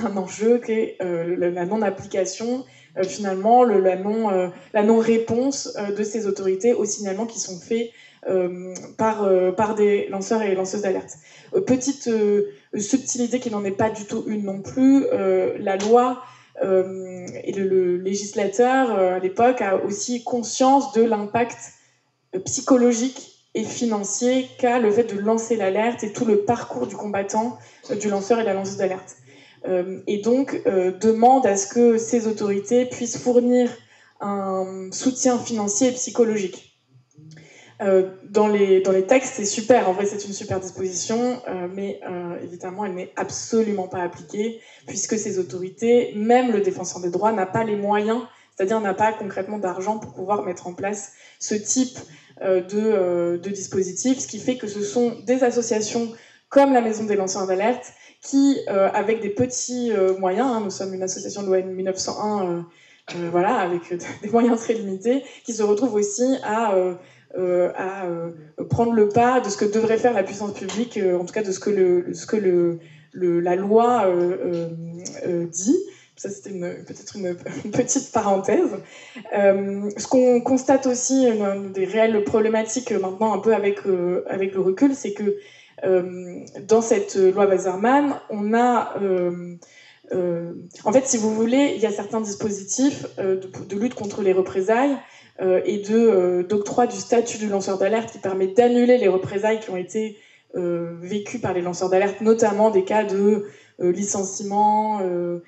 un enjeu qui est la non-application, finalement, la non-réponse de ces autorités aux signalements qui sont faits par des lanceurs et lanceuses d'alerte. Petite subtilité qui n'en est pas du tout une non plus, la loi et le législateur à l'époque a aussi conscience de l'impact psychologique et financier qu'a le fait de lancer l'alerte et tout le parcours du combattant, du lanceur et de la lanceuse d'alerte. Et donc demande à ce que ces autorités puissent fournir un soutien financier et psychologique. Dans les textes, c'est super, en vrai c'est une super disposition, mais évidemment elle n'est absolument pas appliquée, puisque ces autorités, même le défenseur des droits, n'a pas les moyens, c'est-à-dire n'a pas concrètement d'argent pour pouvoir mettre en place ce type de dispositif, ce qui fait que ce sont des associations comme la Maison des lanceurs d'alerte qui, avec des petits moyens, nous sommes une association de l'ON 1901, avec des moyens très limités, qui se retrouvent aussi à prendre le pas de ce que devrait faire la puissance publique, en tout cas de ce que la loi dit. Ça, c'était peut-être une petite parenthèse. Ce qu'on constate aussi, une des réelles problématiques maintenant, un peu avec le recul, c'est que dans cette loi Waserman, on a... en fait, si vous voulez, il y a certains dispositifs de lutte contre les représailles et d'octroi du statut du lanceur d'alerte qui permet d'annuler les représailles qui ont été vécues par les lanceurs d'alerte, notamment des cas de licenciement, de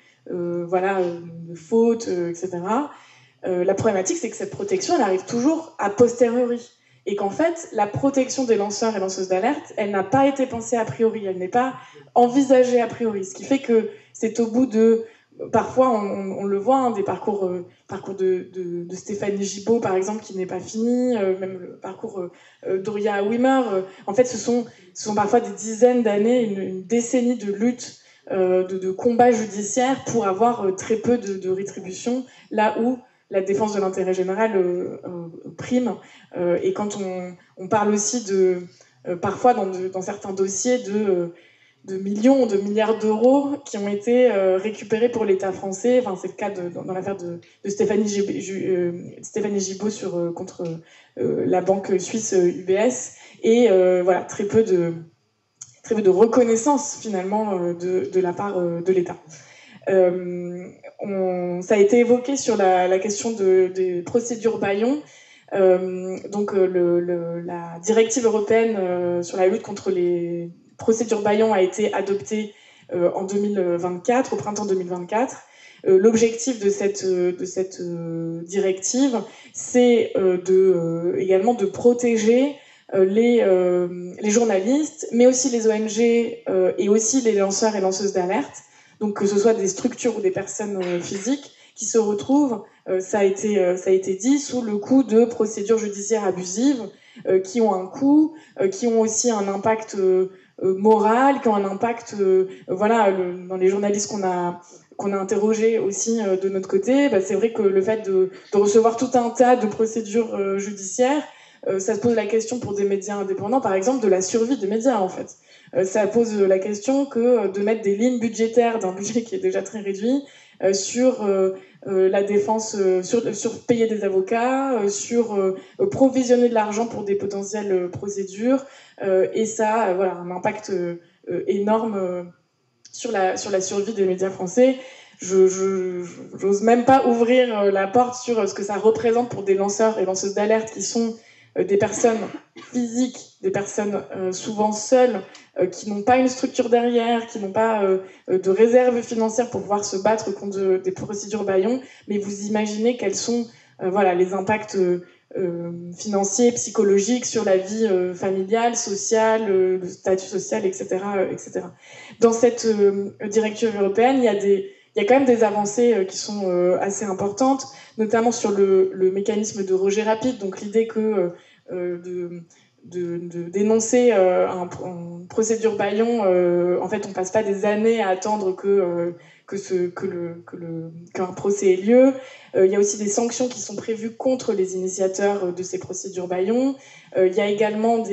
faute, etc. La problématique, c'est que cette protection, elle arrive toujours a posteriori. Et qu'en fait, la protection des lanceurs et lanceuses d'alerte, elle n'a pas été pensée a priori, elle n'est pas envisagée a priori. Ce qui fait que c'est au bout de... Parfois, on le voit, des parcours de Stéphanie Gibault, par exemple, qui n'est pas fini, même le parcours d'Oria Wimmer. En fait, ce sont parfois des dizaines d'années, une décennie de lutte, de combat judiciaire pour avoir très peu de rétribution, là où la défense de l'intérêt général prime. Et quand on parle aussi parfois dans certains dossiers de millions, de milliards d'euros qui ont été récupérés pour l'État français. Enfin, c'est le cas dans l'affaire de Stéphanie Gibault contre la banque suisse UBS. Et très peu de reconnaissance finalement de la part de l'État. Ça a été évoqué sur la question des procédures bâillons. Donc la directive européenne sur la lutte contre les procédures bâillons a été adoptée en 2024, au printemps 2024. L'objectif de cette directive, c'est également de protéger les journalistes, mais aussi les ONG et aussi les lanceurs et lanceuses d'alerte, donc que ce soit des structures ou des personnes physiques qui se retrouvent, ça a été dit, sous le coup de procédures judiciaires abusives qui ont un coût, qui ont aussi un impact moral, qui ont un impact, dans les journalistes qu'on a interrogés aussi de notre côté, c'est vrai que le fait de recevoir tout un tas de procédures judiciaires, ça se pose la question pour des médias indépendants, par exemple, de la survie des médias, en fait. Ça pose la question que de mettre des lignes budgétaires d'un budget qui est déjà très réduit sur la défense, sur payer des avocats, sur provisionner de l'argent pour des potentielles procédures, et ça a un impact énorme sur la survie des médias français. J'ose même pas ouvrir la porte sur ce que ça représente pour des lanceurs et lanceuses d'alerte qui sont des personnes physiques, des personnes souvent seules, qui n'ont pas une structure derrière, qui n'ont pas de réserve financière pour pouvoir se battre contre des procédures bâillons. Mais vous imaginez quels sont les impacts financiers, psychologiques sur la vie familiale, sociale, le statut social, etc., etc. Dans cette directive européenne, il y a quand même des avancées qui sont assez importantes, notamment sur le mécanisme de rejet rapide, donc l'idée que de dénoncer une procédure bâillon, en fait on passe pas des années à attendre qu'un procès ait lieu. Il y a aussi des sanctions qui sont prévues contre les initiateurs de ces procédures bâillon. Il y a également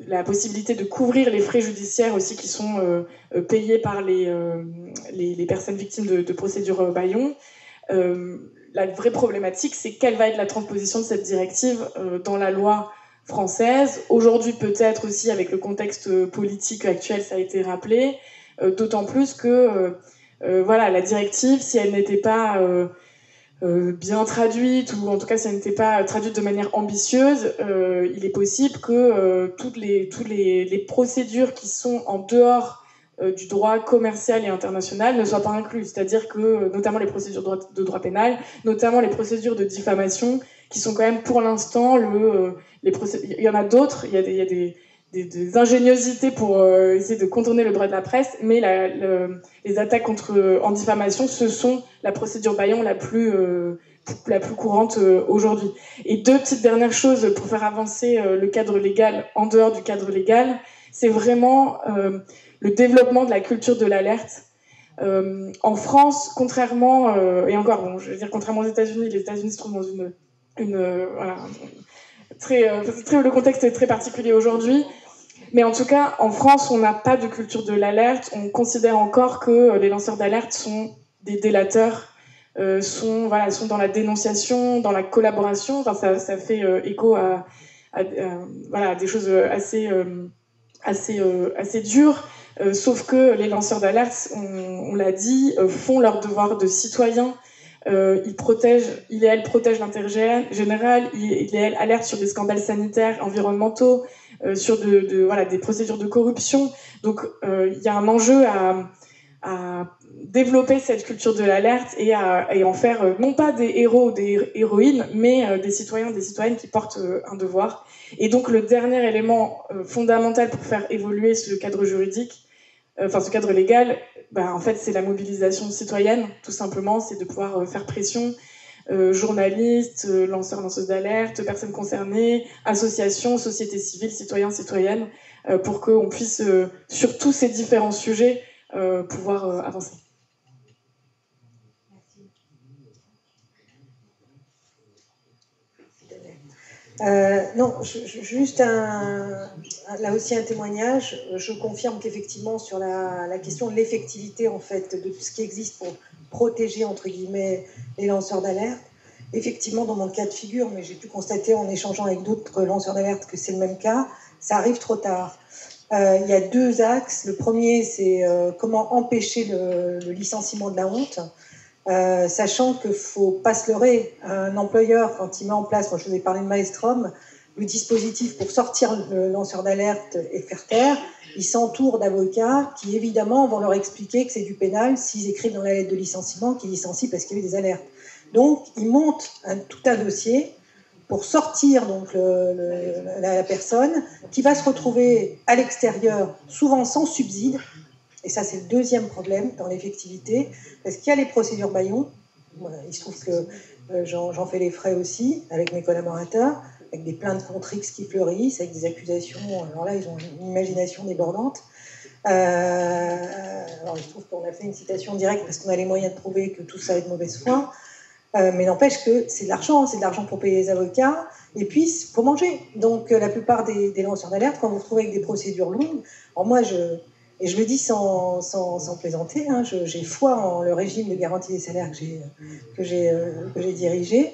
la possibilité de couvrir les frais judiciaires aussi qui sont payés par les personnes victimes de procédures bâillon. La vraie problématique, c'est quelle va être la transposition de cette directive dans la loi française. Aujourd'hui, peut-être aussi avec le contexte politique actuel, ça a été rappelé, d'autant plus que la directive, si elle n'était pas bien traduite, ou en tout cas si elle n'était pas traduite de manière ambitieuse, il est possible que toutes les procédures qui sont en dehors du droit commercial et international ne soient pas incluses. C'est-à-dire que, notamment les procédures de droit pénal, notamment les procédures de diffamation, qui sont quand même pour l'instant il y en a d'autres, il y a des ingéniosités pour essayer de contourner le droit de la presse, mais les attaques en diffamation, ce sont la procédure bâillon la plus courante aujourd'hui. Et deux petites dernières choses pour faire avancer le cadre légal en dehors du cadre légal, c'est vraiment le développement de la culture de l'alerte. En France, contrairement, et encore, contrairement aux États-Unis, les États-Unis se trouvent dans le contexte est très particulier aujourd'hui. Mais en tout cas, en France, on n'a pas de culture de l'alerte. On considère encore que les lanceurs d'alerte sont des délateurs, sont dans la dénonciation, dans la collaboration. Enfin, ça fait écho à des choses assez dures. Sauf que les lanceurs d'alerte, on l'a dit, font leur devoir de citoyens. Ils et elles protègent l'intérêt général. Ils et elles alertent sur des scandales sanitaires, environnementaux, sur des procédures de corruption. Donc, il y a un enjeu à développer cette culture de l'alerte et en faire non pas des héros ou des héroïnes, mais des citoyens, des citoyennes qui portent un devoir. Et donc, le dernier élément fondamental pour faire évoluer ce cadre juridique, ce cadre légal, en fait, c'est la mobilisation citoyenne, tout simplement. C'est de pouvoir faire pression, journalistes, lanceurs, lanceuses d'alerte, personnes concernées, associations, sociétés civiles, citoyens, citoyennes, pour qu'on puisse, sur tous ces différents sujets, pouvoir avancer. Non, juste là aussi un témoignage. Je confirme qu'effectivement sur la question de l'effectivité en fait de tout ce qui existe pour protéger entre guillemets les lanceurs d'alerte, effectivement dans mon cas de figure, mais j'ai pu constater en échangeant avec d'autres lanceurs d'alerte que c'est le même cas, ça arrive trop tard. Il y a deux axes. Le premier, c'est comment empêcher le licenciement de la honte, sachant qu'il ne faut pas se leurrer. Un employeur, quand il met en place, moi je vous ai parlé de Maelstrom, le dispositif pour sortir le lanceur d'alerte et faire taire, il s'entoure d'avocats qui, évidemment, vont leur expliquer que c'est du pénal s'ils écrivent dans la lettre de licenciement qu'ils licencient parce qu'il y a eu des alertes. Donc, ils montent tout un dossier pour sortir donc la personne qui va se retrouver à l'extérieur, souvent sans subside. Et ça, c'est le deuxième problème dans l'effectivité, parce qu'il y a les procédures bâillons. Il se trouve que j'en fais les frais aussi avec mes collaborateurs, avec des plaintes contre X qui fleurissent, avec des accusations. Alors là, ils ont une imagination débordante. Alors, il se trouve qu'on a fait une citation directe parce qu'on a les moyens de prouver que tout ça est de mauvaise foi. Mais n'empêche que c'est de l'argent pour payer les avocats, et puis il faut manger. Donc la plupart des lanceurs d'alerte, quand vous vous retrouvez avec des procédures longues, alors moi, et je le dis sans plaisanter, hein, j'ai foi en le régime de garantie des salaires que j'ai dirigé.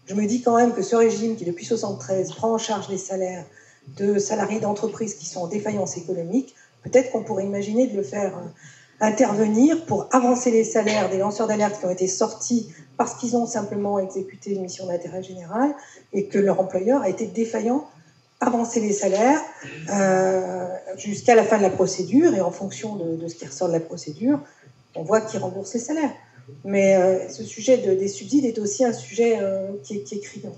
Je me dis quand même que ce régime qui, depuis 1973, prend en charge les salaires de salariés d'entreprises qui sont en défaillance économique, peut-être qu'on pourrait imaginer de le faire intervenir pour avancer les salaires des lanceurs d'alerte qui ont été sortis parce qu'ils ont simplement exécuté une mission d'intérêt général et que leur employeur a été défaillant, avancer les salaires jusqu'à la fin de la procédure, et en fonction de ce qui ressort de la procédure, on voit qui rembourse les salaires. Mais ce sujet des subsides est aussi un sujet qui est criant.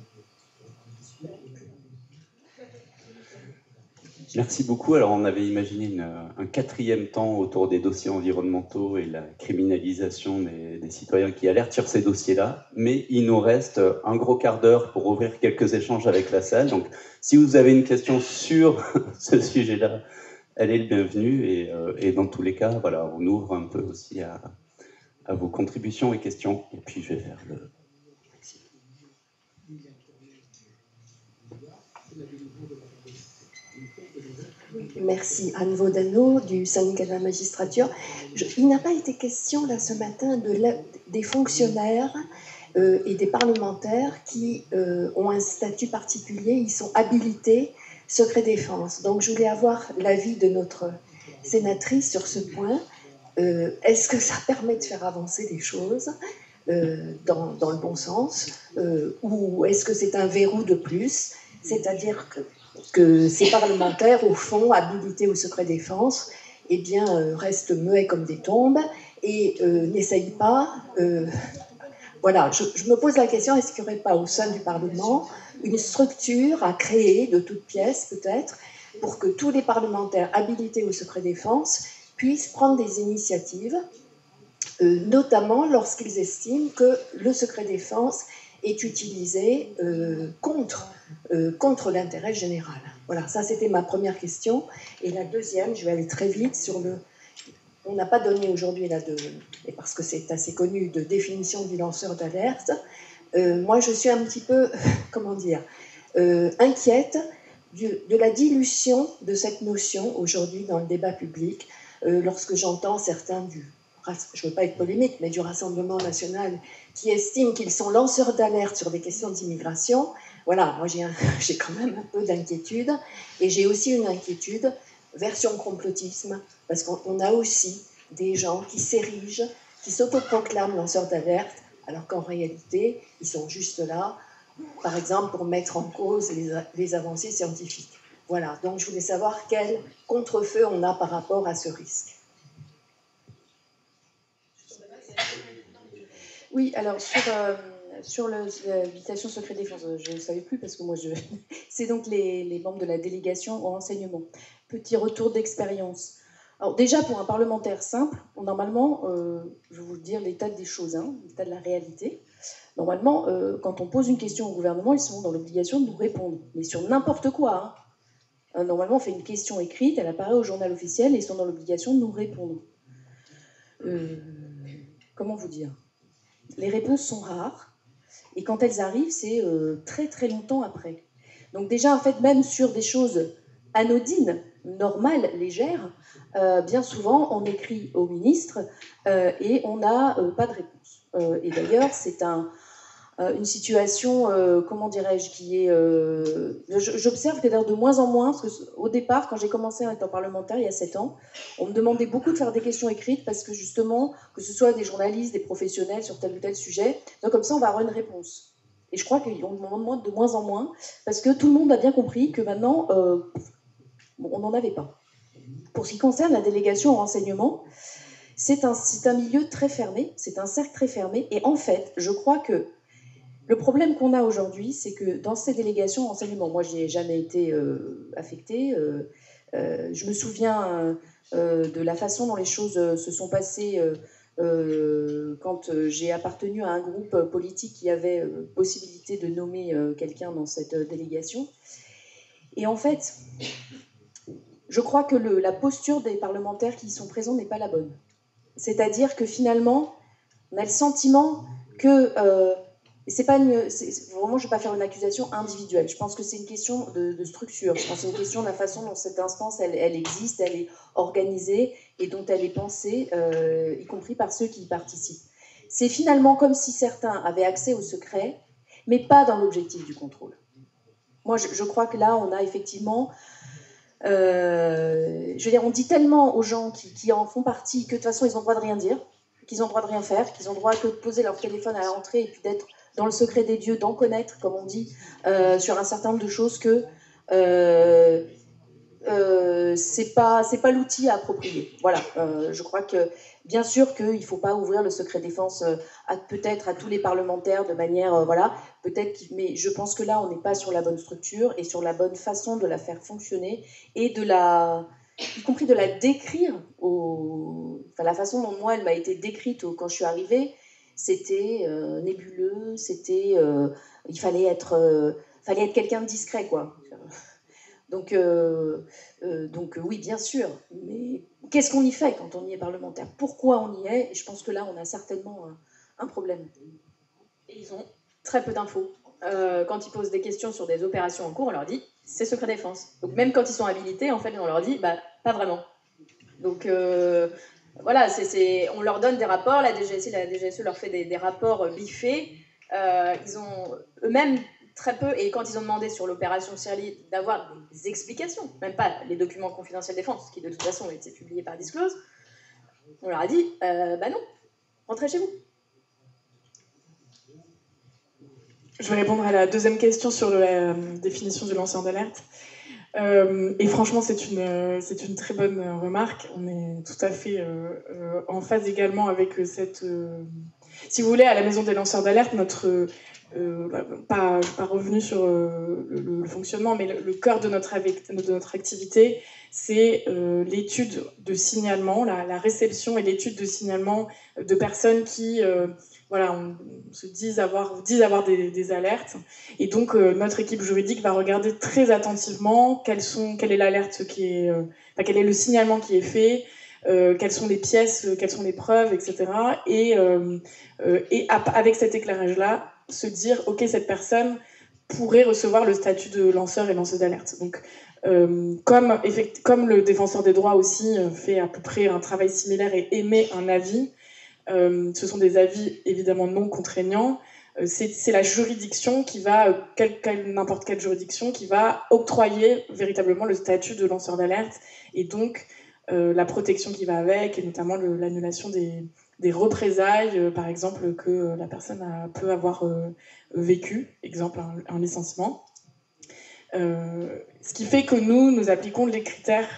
Merci beaucoup. Alors, on avait imaginé un quatrième temps autour des dossiers environnementaux et la criminalisation des citoyens qui alertent sur ces dossiers-là. Mais il nous reste un gros quart d'heure pour ouvrir quelques échanges avec la salle. Donc, si vous avez une question sur ce sujet-là, elle est le bienvenue. Et dans tous les cas, voilà, on ouvre un peu aussi à vos contributions et questions. Et puis, je vais faire le... Merci. Anne Vaudano du syndicat de la magistrature. Il n'a pas été question là ce matin des fonctionnaires et des parlementaires qui ont un statut particulier. Ils sont habilités secret défense. Donc je voulais avoir l'avis de notre sénatrice sur ce point. Est-ce que ça permet de faire avancer les choses dans le bon sens ou est-ce que c'est un verrou de plus? C'est-à-dire que ces parlementaires, au fond, habilités au secret défense, eh bien, restent muets comme des tombes et n'essayent pas... voilà, je me pose la question, est-ce qu'il n'y aurait pas au sein du Parlement une structure à créer de toutes pièces, peut-être, pour que tous les parlementaires habilités au secret défense puissent prendre des initiatives, notamment lorsqu'ils estiment que le secret défense est utilisé contre l'intérêt général. Voilà, ça c'était ma première question. Et la deuxième, je vais aller très vite sur le... On n'a pas donné aujourd'hui, et parce que c'est assez connu, de définition du lanceur d'alerte. Moi, je suis un petit peu, comment dire, inquiète de la dilution de cette notion aujourd'hui dans le débat public, lorsque j'entends certains je ne veux pas être polémique, mais du Rassemblement national, qui estiment qu'ils sont lanceurs d'alerte sur des questions d'immigration. Voilà, moi j'ai quand même un peu d'inquiétude, et j'ai aussi une inquiétude, version complotisme, parce qu'on a aussi des gens qui s'érigent, qui s'autoproclament lanceurs d'alerte, alors qu'en réalité, ils sont juste là, par exemple, pour mettre en cause les avancées scientifiques. Voilà, donc je voulais savoir quel contre-feu on a par rapport à ce risque. Oui, alors sur l'habilitation secret défense, je ne savais plus parce que moi, c'est donc les membres de la délégation au renseignement. Petit retour d'expérience. Alors déjà, pour un parlementaire simple, normalement, je vais vous dire l'état des choses, hein, l'état de la réalité. Normalement, quand on pose une question au gouvernement, ils sont dans l'obligation de nous répondre, mais sur n'importe quoi. Hein. Normalement, on fait une question écrite, elle apparaît au journal officiel et ils sont dans l'obligation de nous répondre. Comment vous dire ? Les réponses sont rares, et quand elles arrivent, c'est très très longtemps après. Donc déjà, en fait, même sur des choses anodines, normales, légères, bien souvent, on écrit au ministre et on n'a pas de réponse. Et d'ailleurs, c'est un une situation, comment dirais-je, qui est... J'observe que d'ailleurs de moins en moins, parce qu'au départ, quand j'ai commencé à être parlementaire, il y a 7 ans, on me demandait beaucoup de faire des questions écrites, parce que justement, que ce soit des journalistes, des professionnels sur tel ou tel sujet, donc comme ça on va avoir une réponse. Et je crois qu'on me demande de moins en moins, parce que tout le monde a bien compris que maintenant, on n'en avait pas. Pour ce qui concerne la délégation au renseignement, c'est un milieu très fermé, c'est un cercle très fermé, et en fait, je crois que le problème qu'on a aujourd'hui, c'est que dans ces délégations renseignement, moi je n'y ai jamais été affectée, je me souviens de la façon dont les choses se sont passées quand j'ai appartenu à un groupe politique qui avait possibilité de nommer quelqu'un dans cette délégation. Et en fait, je crois que la posture des parlementaires qui y sont présents n'est pas la bonne. C'est-à-dire que finalement, on a le sentiment que... c'est pas vraiment, je ne vais pas faire une accusation individuelle. Je pense que c'est une question de structure. Je pense que c'est une question de la façon dont cette instance, elle existe, elle est organisée et dont elle est pensée, y compris par ceux qui y participent. C'est finalement comme si certains avaient accès au secret, mais pas dans l'objectif du contrôle. Moi, je crois que là, on a effectivement... je veux dire, on dit tellement aux gens qui en font partie que de toute façon, ils ont le droit de rien dire, qu'ils ont le droit de rien faire, qu'ils ont le droit que de poser leur téléphone à l'entrée et puis d'être dans le secret des dieux, d'en connaître, comme on dit, sur un certain nombre de choses que c'est pas l'outil à approprier. Voilà, je crois que bien sûr qu'il ne faut pas ouvrir le secret défense peut-être à tous les parlementaires de manière, voilà, peut-être, mais je pense que là, on n'est pas sur la bonne structure et sur la bonne façon de la faire fonctionner et y compris de la décrire, enfin, la façon dont moi, elle m'a été décrite quand je suis arrivée, c'était nébuleux, c'était, il fallait être quelqu'un de discret, quoi. Donc oui, bien sûr, mais qu'est-ce qu'on y fait quand on y est parlementaire? Pourquoi on y est? Et je pense que là, on a certainement un problème. Et ils ont très peu d'infos. Quand ils posent des questions sur des opérations en cours, on leur dit c'est secret défense. Donc même quand ils sont habilités, en fait, on leur dit bah pas vraiment. Donc voilà, on leur donne des rapports. La DGSE leur fait des rapports biffés. Ils ont eux-mêmes très peu, et quand ils ont demandé sur l'opération Shirley d'avoir des explications, même pas les documents confidentiels défense, qui de toute façon ont été publiés par Disclose, on leur a dit bah non, rentrez chez vous. Je vais répondre à la deuxième question sur la définition du lanceur d'alerte. Et franchement, c'est une très bonne remarque. On est tout à fait en phase également avec cette... si vous voulez, à la Maison des lanceurs d'alerte, pas revenu sur le fonctionnement, mais le cœur de notre activité, c'est l'étude de signalement, la réception et l'étude de signalement de personnes qui on se disent avoir des alertes. Et donc, notre équipe juridique va regarder très attentivement quelle est l'alerte quel est le signalement qui est fait, quelles sont les pièces, quelles sont les preuves, etc. Et avec cet éclairage-là, se dire, ok, cette personne pourrait recevoir le statut de lanceur et lanceuse d'alerte. Donc, comme le défenseur des droits aussi fait à peu près un travail similaire et émet un avis, ce sont des avis évidemment non contraignants, c'est la juridiction qui va, n'importe quelle juridiction, qui va octroyer véritablement le statut de lanceur d'alerte et donc la protection qui va avec, et notamment l'annulation des représailles, par exemple, que la personne peut avoir vécu, exemple un licenciement. Ce qui fait que nous appliquons les critères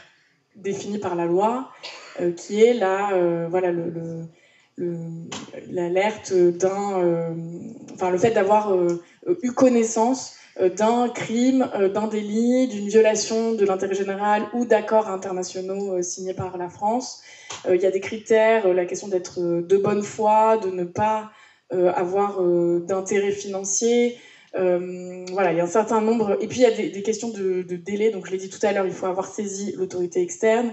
définis par la loi, qui est l'alerte le fait d'avoir eu connaissance d'un crime, d'un délit, d'une violation de l'intérêt général ou d'accords internationaux signés par la France. Il y a des critères, la question d'être de bonne foi, de ne pas avoir d'intérêt financier. Il y a un certain nombre. Et puis il y a des questions de délai. Donc je l'ai dit tout à l'heure, il faut avoir saisi l'autorité externe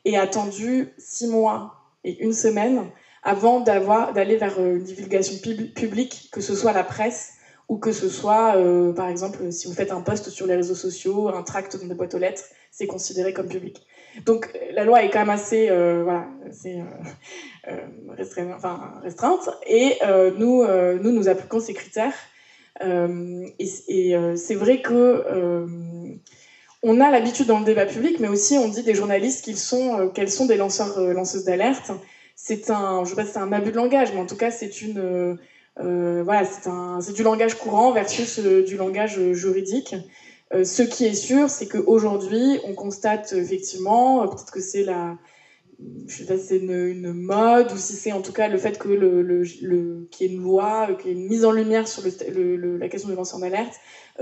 et attendu 6 mois et 1 semaine avant d'aller vers une divulgation publique, que ce soit la presse ou que ce soit, par exemple, si vous faites un post sur les réseaux sociaux, un tract dans des boîtes aux lettres, c'est considéré comme public. Donc la loi est quand même assez, voilà, assez restreinte, et nous appliquons ces critères. C'est vrai que on a l'habitude dans le débat public, mais aussi on dit des journalistes qu'elles sont des lanceuses d'alerte. Je ne sais pas si c'est un abus de langage, mais en tout cas c'est voilà, c'est du langage courant versus du langage juridique. Ce qui est sûr, c'est qu'aujourd'hui, on constate effectivement, peut-être que c'est je sais pas si c'est une mode, ou si c'est en tout cas le fait que qu'il y ait une loi, qu'il y ait une mise en lumière sur la question du lanceur d'alerte,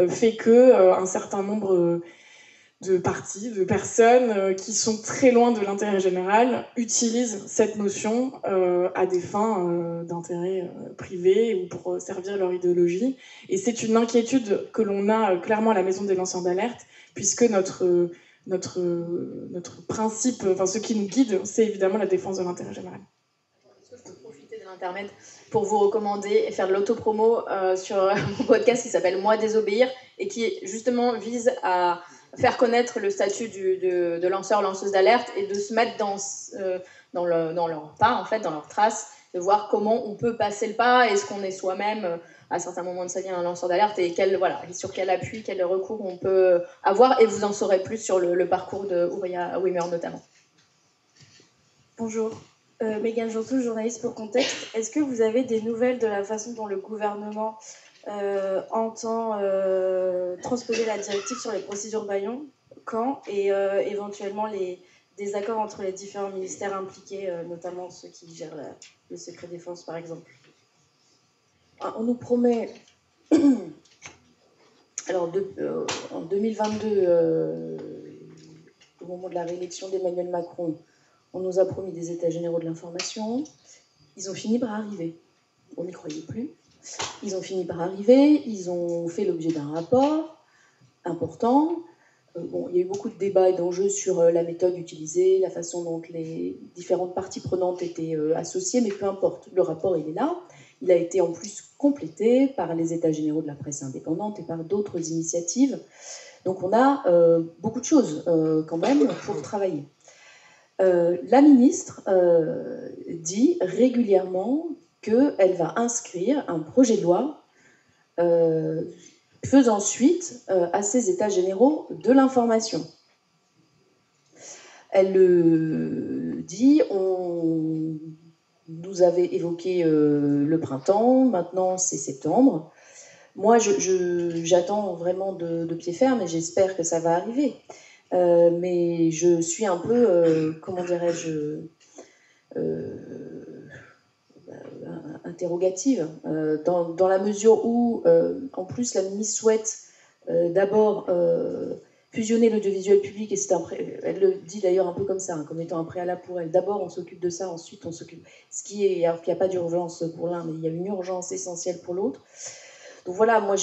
fait que un certain nombre de partis, de personnes qui sont très loin de l'intérêt général utilisent cette notion à des fins d'intérêt privé ou pour servir leur idéologie. Et c'est une inquiétude que l'on a clairement à la Maison des lanceurs d'alerte, puisque notre principe, enfin ce qui nous guide, c'est évidemment la défense de l'intérêt général. Est-ce que je peux profiter de l'internet pour vous recommander et faire de l'autopromo sur mon podcast qui s'appelle Moi désobéir et qui justement vise à faire connaître le statut de lanceur-lanceuse d'alerte et de se mettre dans leur pas, en fait, dans leur trace, de voir comment on peut passer le pas, est-ce qu'on est soi-même à certains moments de sa vie un lanceur d'alerte et sur quel appui, quel recours on peut avoir, et vous en saurez plus sur le parcours de Ouria Wimmer notamment. Bonjour, Mégane Jantou, journaliste pour Contexte. Est-ce que vous avez des nouvelles de la façon dont le gouvernement entend transposer la directive sur les procédures Bayon, quand, et éventuellement des accords entre les différents ministères impliqués, notamment ceux qui gèrent le secret défense par exemple? On nous promet, alors en 2022, au moment de la réélection d'Emmanuel Macron, on nous a promis des états généraux de l'information. Ils ont fini par arriver. On n'y croyait plus. Ils ont fini par arriver, ils ont fait l'objet d'un rapport important. Il y a eu beaucoup de débats et d'enjeux sur la méthode utilisée, la façon dont les différentes parties prenantes étaient associées, mais peu importe, le rapport il est là. Il a été en plus complété par les états généraux de la presse indépendante et par d'autres initiatives. Donc on a beaucoup de choses quand même pour travailler. La ministre dit régulièrement qu'elle va inscrire un projet de loi faisant suite à ces états généraux de l'information. Elle le dit, on nous avait évoqué le printemps, maintenant c'est septembre. Moi, j'attends vraiment de pied ferme et j'espère que ça va arriver. Mais je suis un peu, comment dirais-je, interrogative, dans la mesure où, en plus, la ministre souhaite d'abord fusionner l'audiovisuel public, et elle le dit d'ailleurs un peu comme ça, hein, comme étant un préalable pour elle. D'abord, on s'occupe de ça, ensuite, on s'occupe. Ce qui est, alors qu'il n'y a pas d'urgence pour l'un, mais il y a une urgence essentielle pour l'autre. Donc voilà, moi,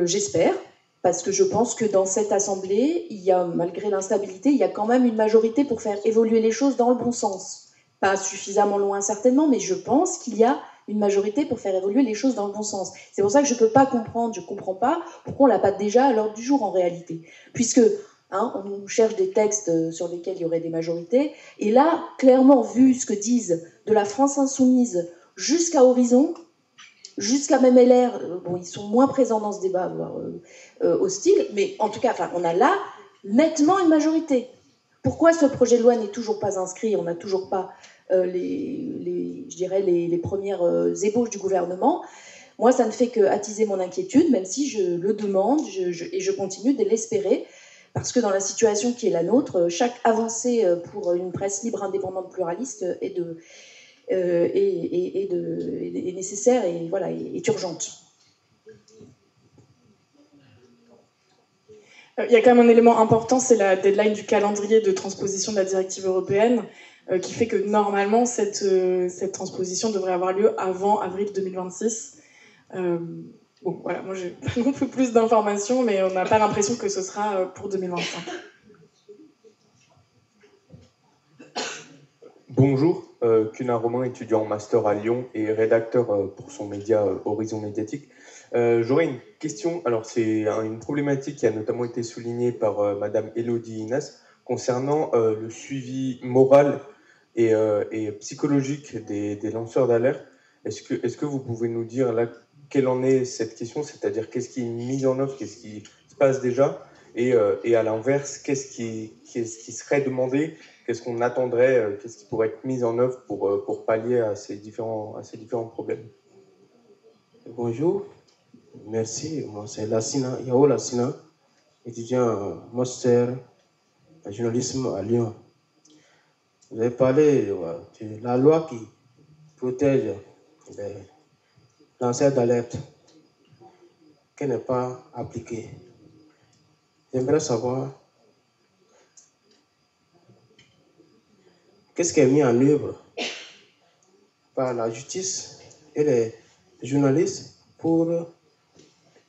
j'espère, parce que je pense que dans cette assemblée, il y a, malgré l'instabilité, il y a quand même une majorité pour faire évoluer les choses dans le bon sens. Pas suffisamment loin certainement, mais je pense qu'il y a une majorité pour faire évoluer les choses dans le bon sens. C'est pour ça que je ne peux pas comprendre, je ne comprends pas pourquoi on ne l'a pas déjà à l'ordre du jour en réalité. Puisque on cherche des textes sur lesquels il y aurait des majorités, et là, clairement, vu ce que disent de la France Insoumise jusqu'à Horizon, jusqu'à même LR, bon, ils sont moins présents dans ce débat, voire hostile, mais en tout cas, on a là nettement une majorité. Pourquoi ce projet de loi n'est toujours pas inscrit? On n'a toujours pas les premières ébauches du gouvernement. Moi, ça ne fait qu'attiser mon inquiétude, même si je le demande et je continue de l'espérer, parce que dans la situation qui est la nôtre, chaque avancée pour une presse libre, indépendante, pluraliste est nécessaire et voilà, est urgente. Il y a quand même un élément important, c'est la deadline du calendrier de transposition de la directive européenne, qui fait que normalement cette transposition devrait avoir lieu avant avril 2026. Bon, voilà, moi j'ai pas non plus plus d'informations, mais on n'a pas l'impression que ce sera pour 2025. Bonjour, Cunard Romain, étudiant en master à Lyon et rédacteur pour son média Horizon Médiatique. J'aurais une question. Alors, c'est une problématique qui a notamment été soulignée par Madame Elodie Inas concernant le suivi moral et psychologique des lanceurs d'alerte. Est-ce que vous pouvez nous dire là quelle en est cette question, c'est-à-dire qu'est-ce qui est mis en œuvre, qu'est-ce qui se passe déjà, et à l'inverse, qu'est-ce qui serait demandé, qu'est-ce qu'on attendrait, qu'est-ce qui pourrait être mis en œuvre pour pallier à ces différents problèmes? Bonjour, merci. Moi, c'est Lassina, Yao Lassina, étudiant en master en journalisme à Lyon. Vous avez parlé de la loi qui protège les lanceurs d'alerte, qui n'est pas appliquée. J'aimerais savoir qu'est-ce qui est mis en œuvre par la justice et les journalistes pour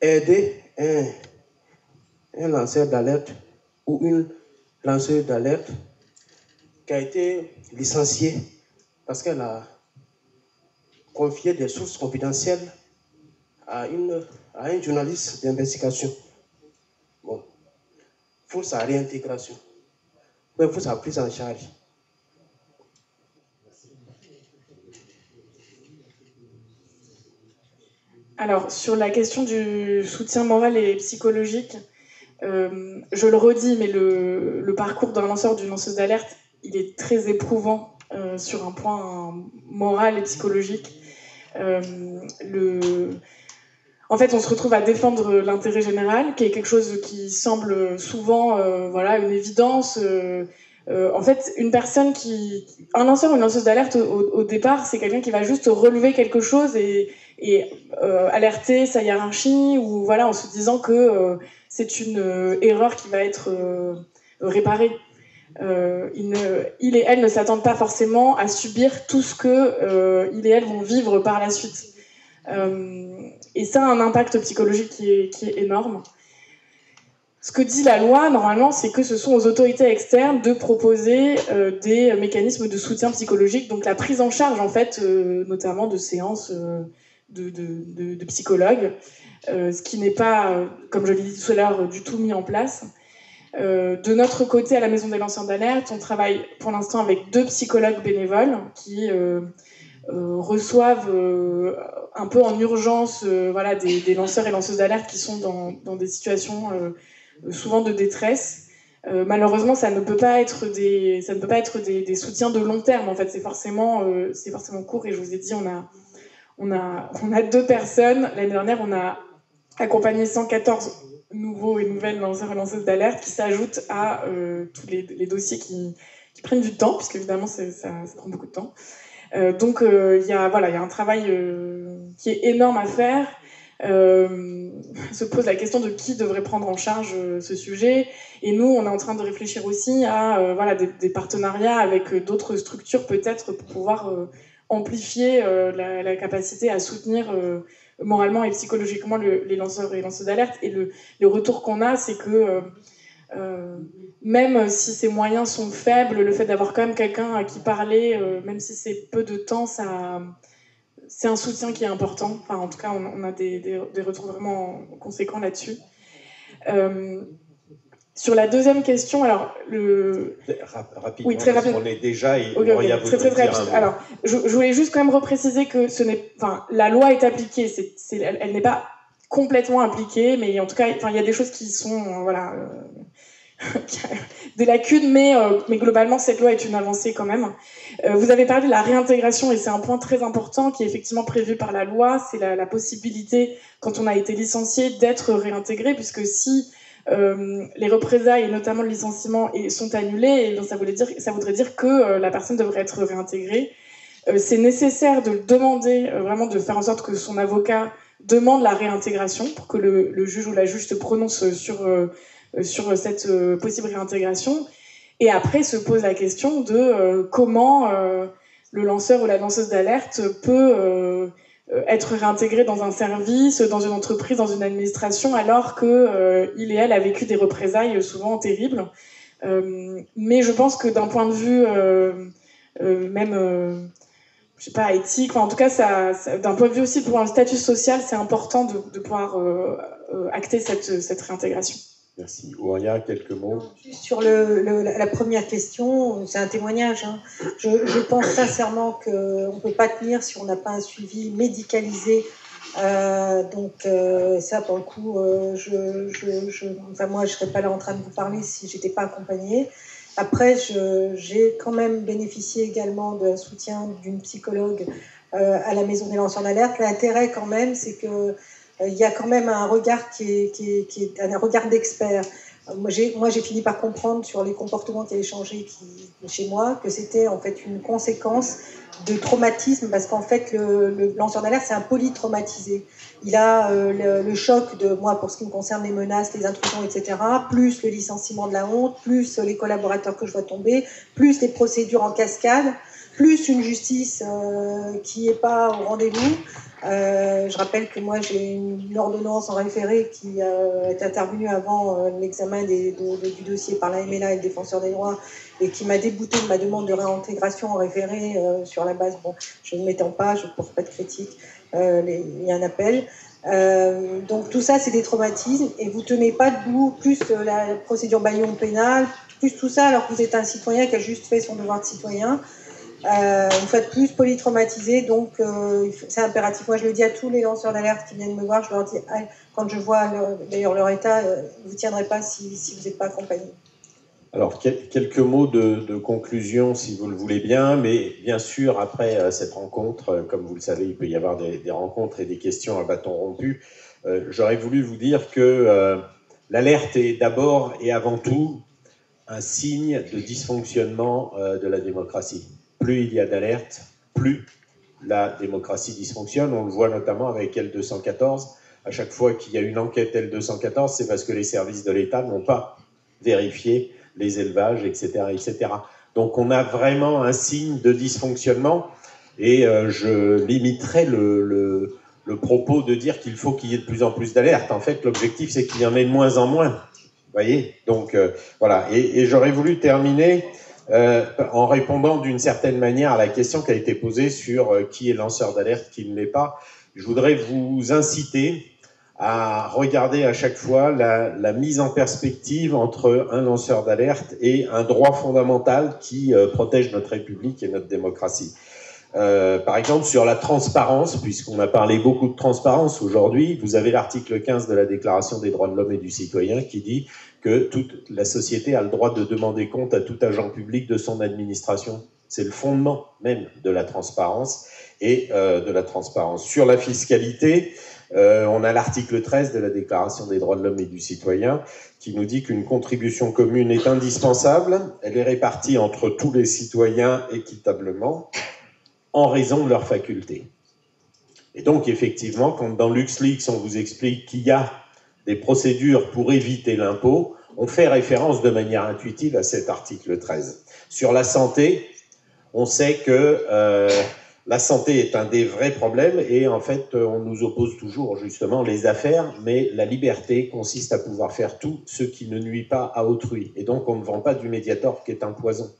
aider un lanceur d'alerte ou une lanceuse d'alerte qui a été licenciée parce qu'elle a confié des sources confidentielles à un journaliste d'investigation. Bon, il faut sa réintégration, il faut sa prise en charge. Alors, sur la question du soutien moral et psychologique, je le redis, mais le parcours d'un lanceur, d'une lanceuse d'alerte, il est très éprouvant sur un point moral et psychologique. En fait, on se retrouve à défendre l'intérêt général, qui est quelque chose qui semble souvent une évidence. En fait, un lanceur ou une lanceuse d'alerte, au départ, c'est quelqu'un qui va juste relever quelque chose et alerter sa hiérarchie, ou voilà, en se disant que c'est une erreur qui va être réparée. Il et elle ne s'attendent pas forcément à subir tout ce que il et elle vont vivre par la suite. Et ça a un impact psychologique qui est énorme. Ce que dit la loi, normalement, c'est que ce sont aux autorités externes de proposer des mécanismes de soutien psychologique, donc la prise en charge, en fait, notamment de séances de psychologues, ce qui n'est pas, comme je l'ai dit tout à l'heure, du tout mis en place. De notre côté, à la Maison des lanceurs d'alerte, on travaille pour l'instant avec 2 psychologues bénévoles qui reçoivent un peu en urgence des lanceurs et lanceuses d'alerte qui sont dans des situations souvent de détresse. Malheureusement, ça ne peut pas être des soutiens de long terme. En fait, c'est forcément court. Et je vous ai dit, on a 2 personnes. L'année dernière, on a accompagné 114 nouveaux et nouvelles lanceurs et lanceuses d'alerte qui s'ajoutent à tous les dossiers qui prennent du temps, puisque évidemment ça prend beaucoup de temps. Donc il y a un travail qui est énorme à faire. Se pose la question de qui devrait prendre en charge ce sujet, et nous on est en train de réfléchir aussi à des partenariats avec d'autres structures peut-être pour pouvoir amplifier la capacité à soutenir moralement et psychologiquement les lanceurs et lanceuses d'alerte. Et le retour qu'on a, c'est que même si ces moyens sont faibles, le fait d'avoir quand même quelqu'un à qui parler, même si c'est peu de temps, c'est un soutien qui est important. Enfin, en tout cas, on a des retours vraiment conséquents là-dessus. Sur la deuxième question, alors rapidement, oui, très rapidement. On est déjà et très rapide. Alors, je voulais juste quand même repréciser que la loi est appliquée, elle n'est pas complètement appliquée, mais en tout cas, il y a des choses qui sont des lacunes, mais globalement, cette loi est une avancée quand même. Vous avez parlé de la réintégration, et c'est un point très important qui est effectivement prévu par la loi, c'est la possibilité, quand on a été licencié, d'être réintégré, puisque si les représailles, et notamment le licenciement, sont annulées, et ça voudrait dire que la personne devrait être réintégrée. C'est nécessaire de le demander, vraiment de faire en sorte que son avocat demande la réintégration pour que le juge ou la juge se prononce sur cette possible réintégration. Et après se pose la question de comment le lanceur ou la lanceuse d'alerte peut être réintégré dans un service, dans une entreprise, dans une administration, alors qu'il et elle a vécu des représailles souvent terribles. Mais je pense que d'un point de vue même je sais pas, éthique. Enfin, en tout cas, d'un point de vue aussi pour un statut social, c'est important de pouvoir acter cette réintégration. Merci. Ouria, quelques mots. Juste sur la première question, c'est un témoignage. Hein. Je pense sincèrement qu'on ne peut pas tenir si on n'a pas un suivi médicalisé. Donc ça, pour le coup, enfin, moi, je ne serais pas là en train de vous parler si je n'étais pas accompagnée. Après, j'ai quand même bénéficié également d'un soutien d'une psychologue à la Maison des lanceurs d'alerte. L'intérêt, quand même, c'est que il y a quand même un regard qui est un regard d'expert. Moi, j'ai fini par comprendre sur les comportements qui avaient changé chez moi que c'était en fait une conséquence de traumatisme, parce qu'en fait, le lanceur d'alerte, c'est un polytraumatisé. Il a le choc de, moi, pour ce qui me concerne, les menaces, les intrusions, etc., plus le licenciement de la honte, plus les collaborateurs que je vois tomber, plus les procédures en cascade, plus une justice qui n'est pas au rendez-vous. Je rappelle que moi, j'ai une ordonnance en référé qui est intervenue avant l'examen du dossier par la MLA et le défenseur des droits, et qui m'a débouté de ma demande de réintégration en référé sur la base, bon, je ne m'étends pas, je ne porte pas de critique, il y a un appel. Donc tout ça, c'est des traumatismes, et vous ne tenez pas debout, plus la procédure Bayon pénale, plus tout ça, alors que vous êtes un citoyen qui a juste fait son devoir de citoyen. Une fois de plus, polytraumatisé, donc c'est impératif. Moi, je le dis à tous les lanceurs d'alerte qui viennent me voir, je leur dis, quand je vois d'ailleurs leur état, vous ne tiendrez pas si vous n'êtes pas accompagné. Alors, quelques mots de conclusion, si vous le voulez bien, mais bien sûr, après cette rencontre, comme vous le savez, il peut y avoir des rencontres et des questions à bâton rompu. J'aurais voulu vous dire que l'alerte est d'abord et avant tout un signe de dysfonctionnement de la démocratie. Plus il y a d'alerte, plus la démocratie dysfonctionne. On le voit notamment avec L214. À chaque fois qu'il y a une enquête L214, c'est parce que les services de l'État n'ont pas vérifié les élevages, etc., etc. Donc on a vraiment un signe de dysfonctionnement, et je limiterai le propos de dire qu'il faut qu'il y ait de plus en plus d'alertes. En fait, l'objectif, c'est qu'il y en ait de moins en moins. Vous voyez ? Donc voilà. Et j'aurais voulu terminer en répondant d'une certaine manière à la question qui a été posée sur qui est lanceur d'alerte, qui ne l'est pas. Je voudrais vous inciter à regarder à chaque fois la mise en perspective entre un lanceur d'alerte et un droit fondamental qui protège notre République et notre démocratie. Par exemple, sur la transparence, puisqu'on a parlé beaucoup de transparence aujourd'hui, vous avez l'article 15 de la Déclaration des droits de l'homme et du citoyen qui dit que toute la société a le droit de demander compte à tout agent public de son administration. C'est le fondement même de la transparence et de la transparence. Sur la fiscalité, on a l'article 13 de la Déclaration des droits de l'homme et du citoyen qui nous dit qu'une contribution commune est indispensable. Elle est répartie entre tous les citoyens équitablement en raison de leurs facultés. Et donc, effectivement, quand dans LuxLeaks, on vous explique qu'il y a des procédures pour éviter l'impôt, on fait référence de manière intuitive à cet article 13. Sur la santé, on sait que la santé est un des vrais problèmes, et en fait, on nous oppose toujours justement les affaires, mais la liberté consiste à pouvoir faire tout ce qui ne nuit pas à autrui. Et donc, on ne vend pas du Mediator qui est un poison.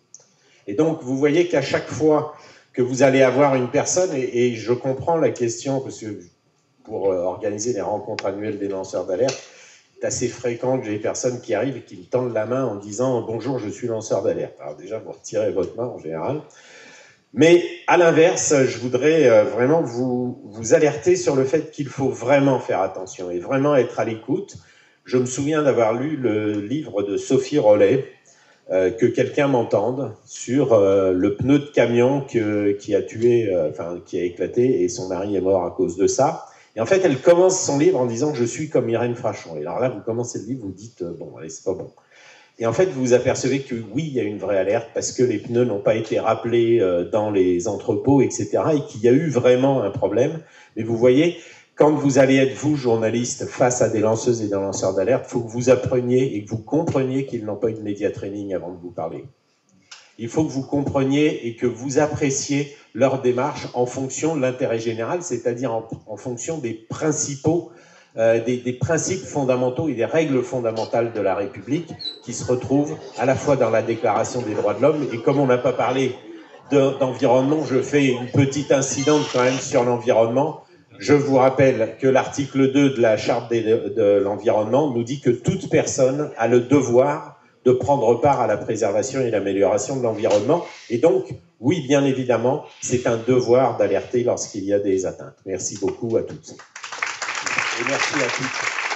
Et donc, vous voyez qu'à chaque fois que vous allez avoir une personne, et je comprends la question, parce que pour organiser les rencontres annuelles des lanceurs d'alerte, c'est assez fréquent que j'ai des personnes qui arrivent et qui me tendent la main en disant « Bonjour, je suis lanceur d'alerte ». Alors déjà, vous retirez votre main en général. Mais à l'inverse, je voudrais vraiment vous alerter sur le fait qu'il faut vraiment faire attention et vraiment être à l'écoute. Je me souviens d'avoir lu le livre de Sophie Rollet, que quelqu'un m'entende, sur le pneu de camion qui a tué, qui a éclaté, et son mari est mort à cause de ça. Et en fait, elle commence son livre en disant « Je suis comme Irène Frachon ». Et alors là, vous commencez le livre, vous dites « Bon, allez, c'est pas bon ». Et en fait, vous vous apercevez que oui, il y a une vraie alerte parce que les pneus n'ont pas été rappelés dans les entrepôts, etc. et qu'il y a eu vraiment un problème. Mais vous voyez, quand vous allez être, vous, journaliste, face à des lanceuses et des lanceurs d'alerte, il faut que vous appreniez et que vous compreniez qu'ils n'ont pas eu de média training avant de vous parler. Il faut que vous compreniez et que vous appréciez leur démarche en fonction de l'intérêt général, c'est-à-dire en fonction des principaux des principes fondamentaux et des règles fondamentales de la République qui se retrouvent à la fois dans la Déclaration des droits de l'homme, et comme on n'a pas parlé d'environnement, je fais une petite incidente quand même sur l'environnement. Je vous rappelle que l'article 2 de la Charte de l'environnement nous dit que toute personne a le devoir de prendre part à la préservation et l'amélioration de l'environnement. Et donc, oui, bien évidemment, c'est un devoir d'alerter lorsqu'il y a des atteintes. Merci beaucoup à toutes. Et merci à toutes.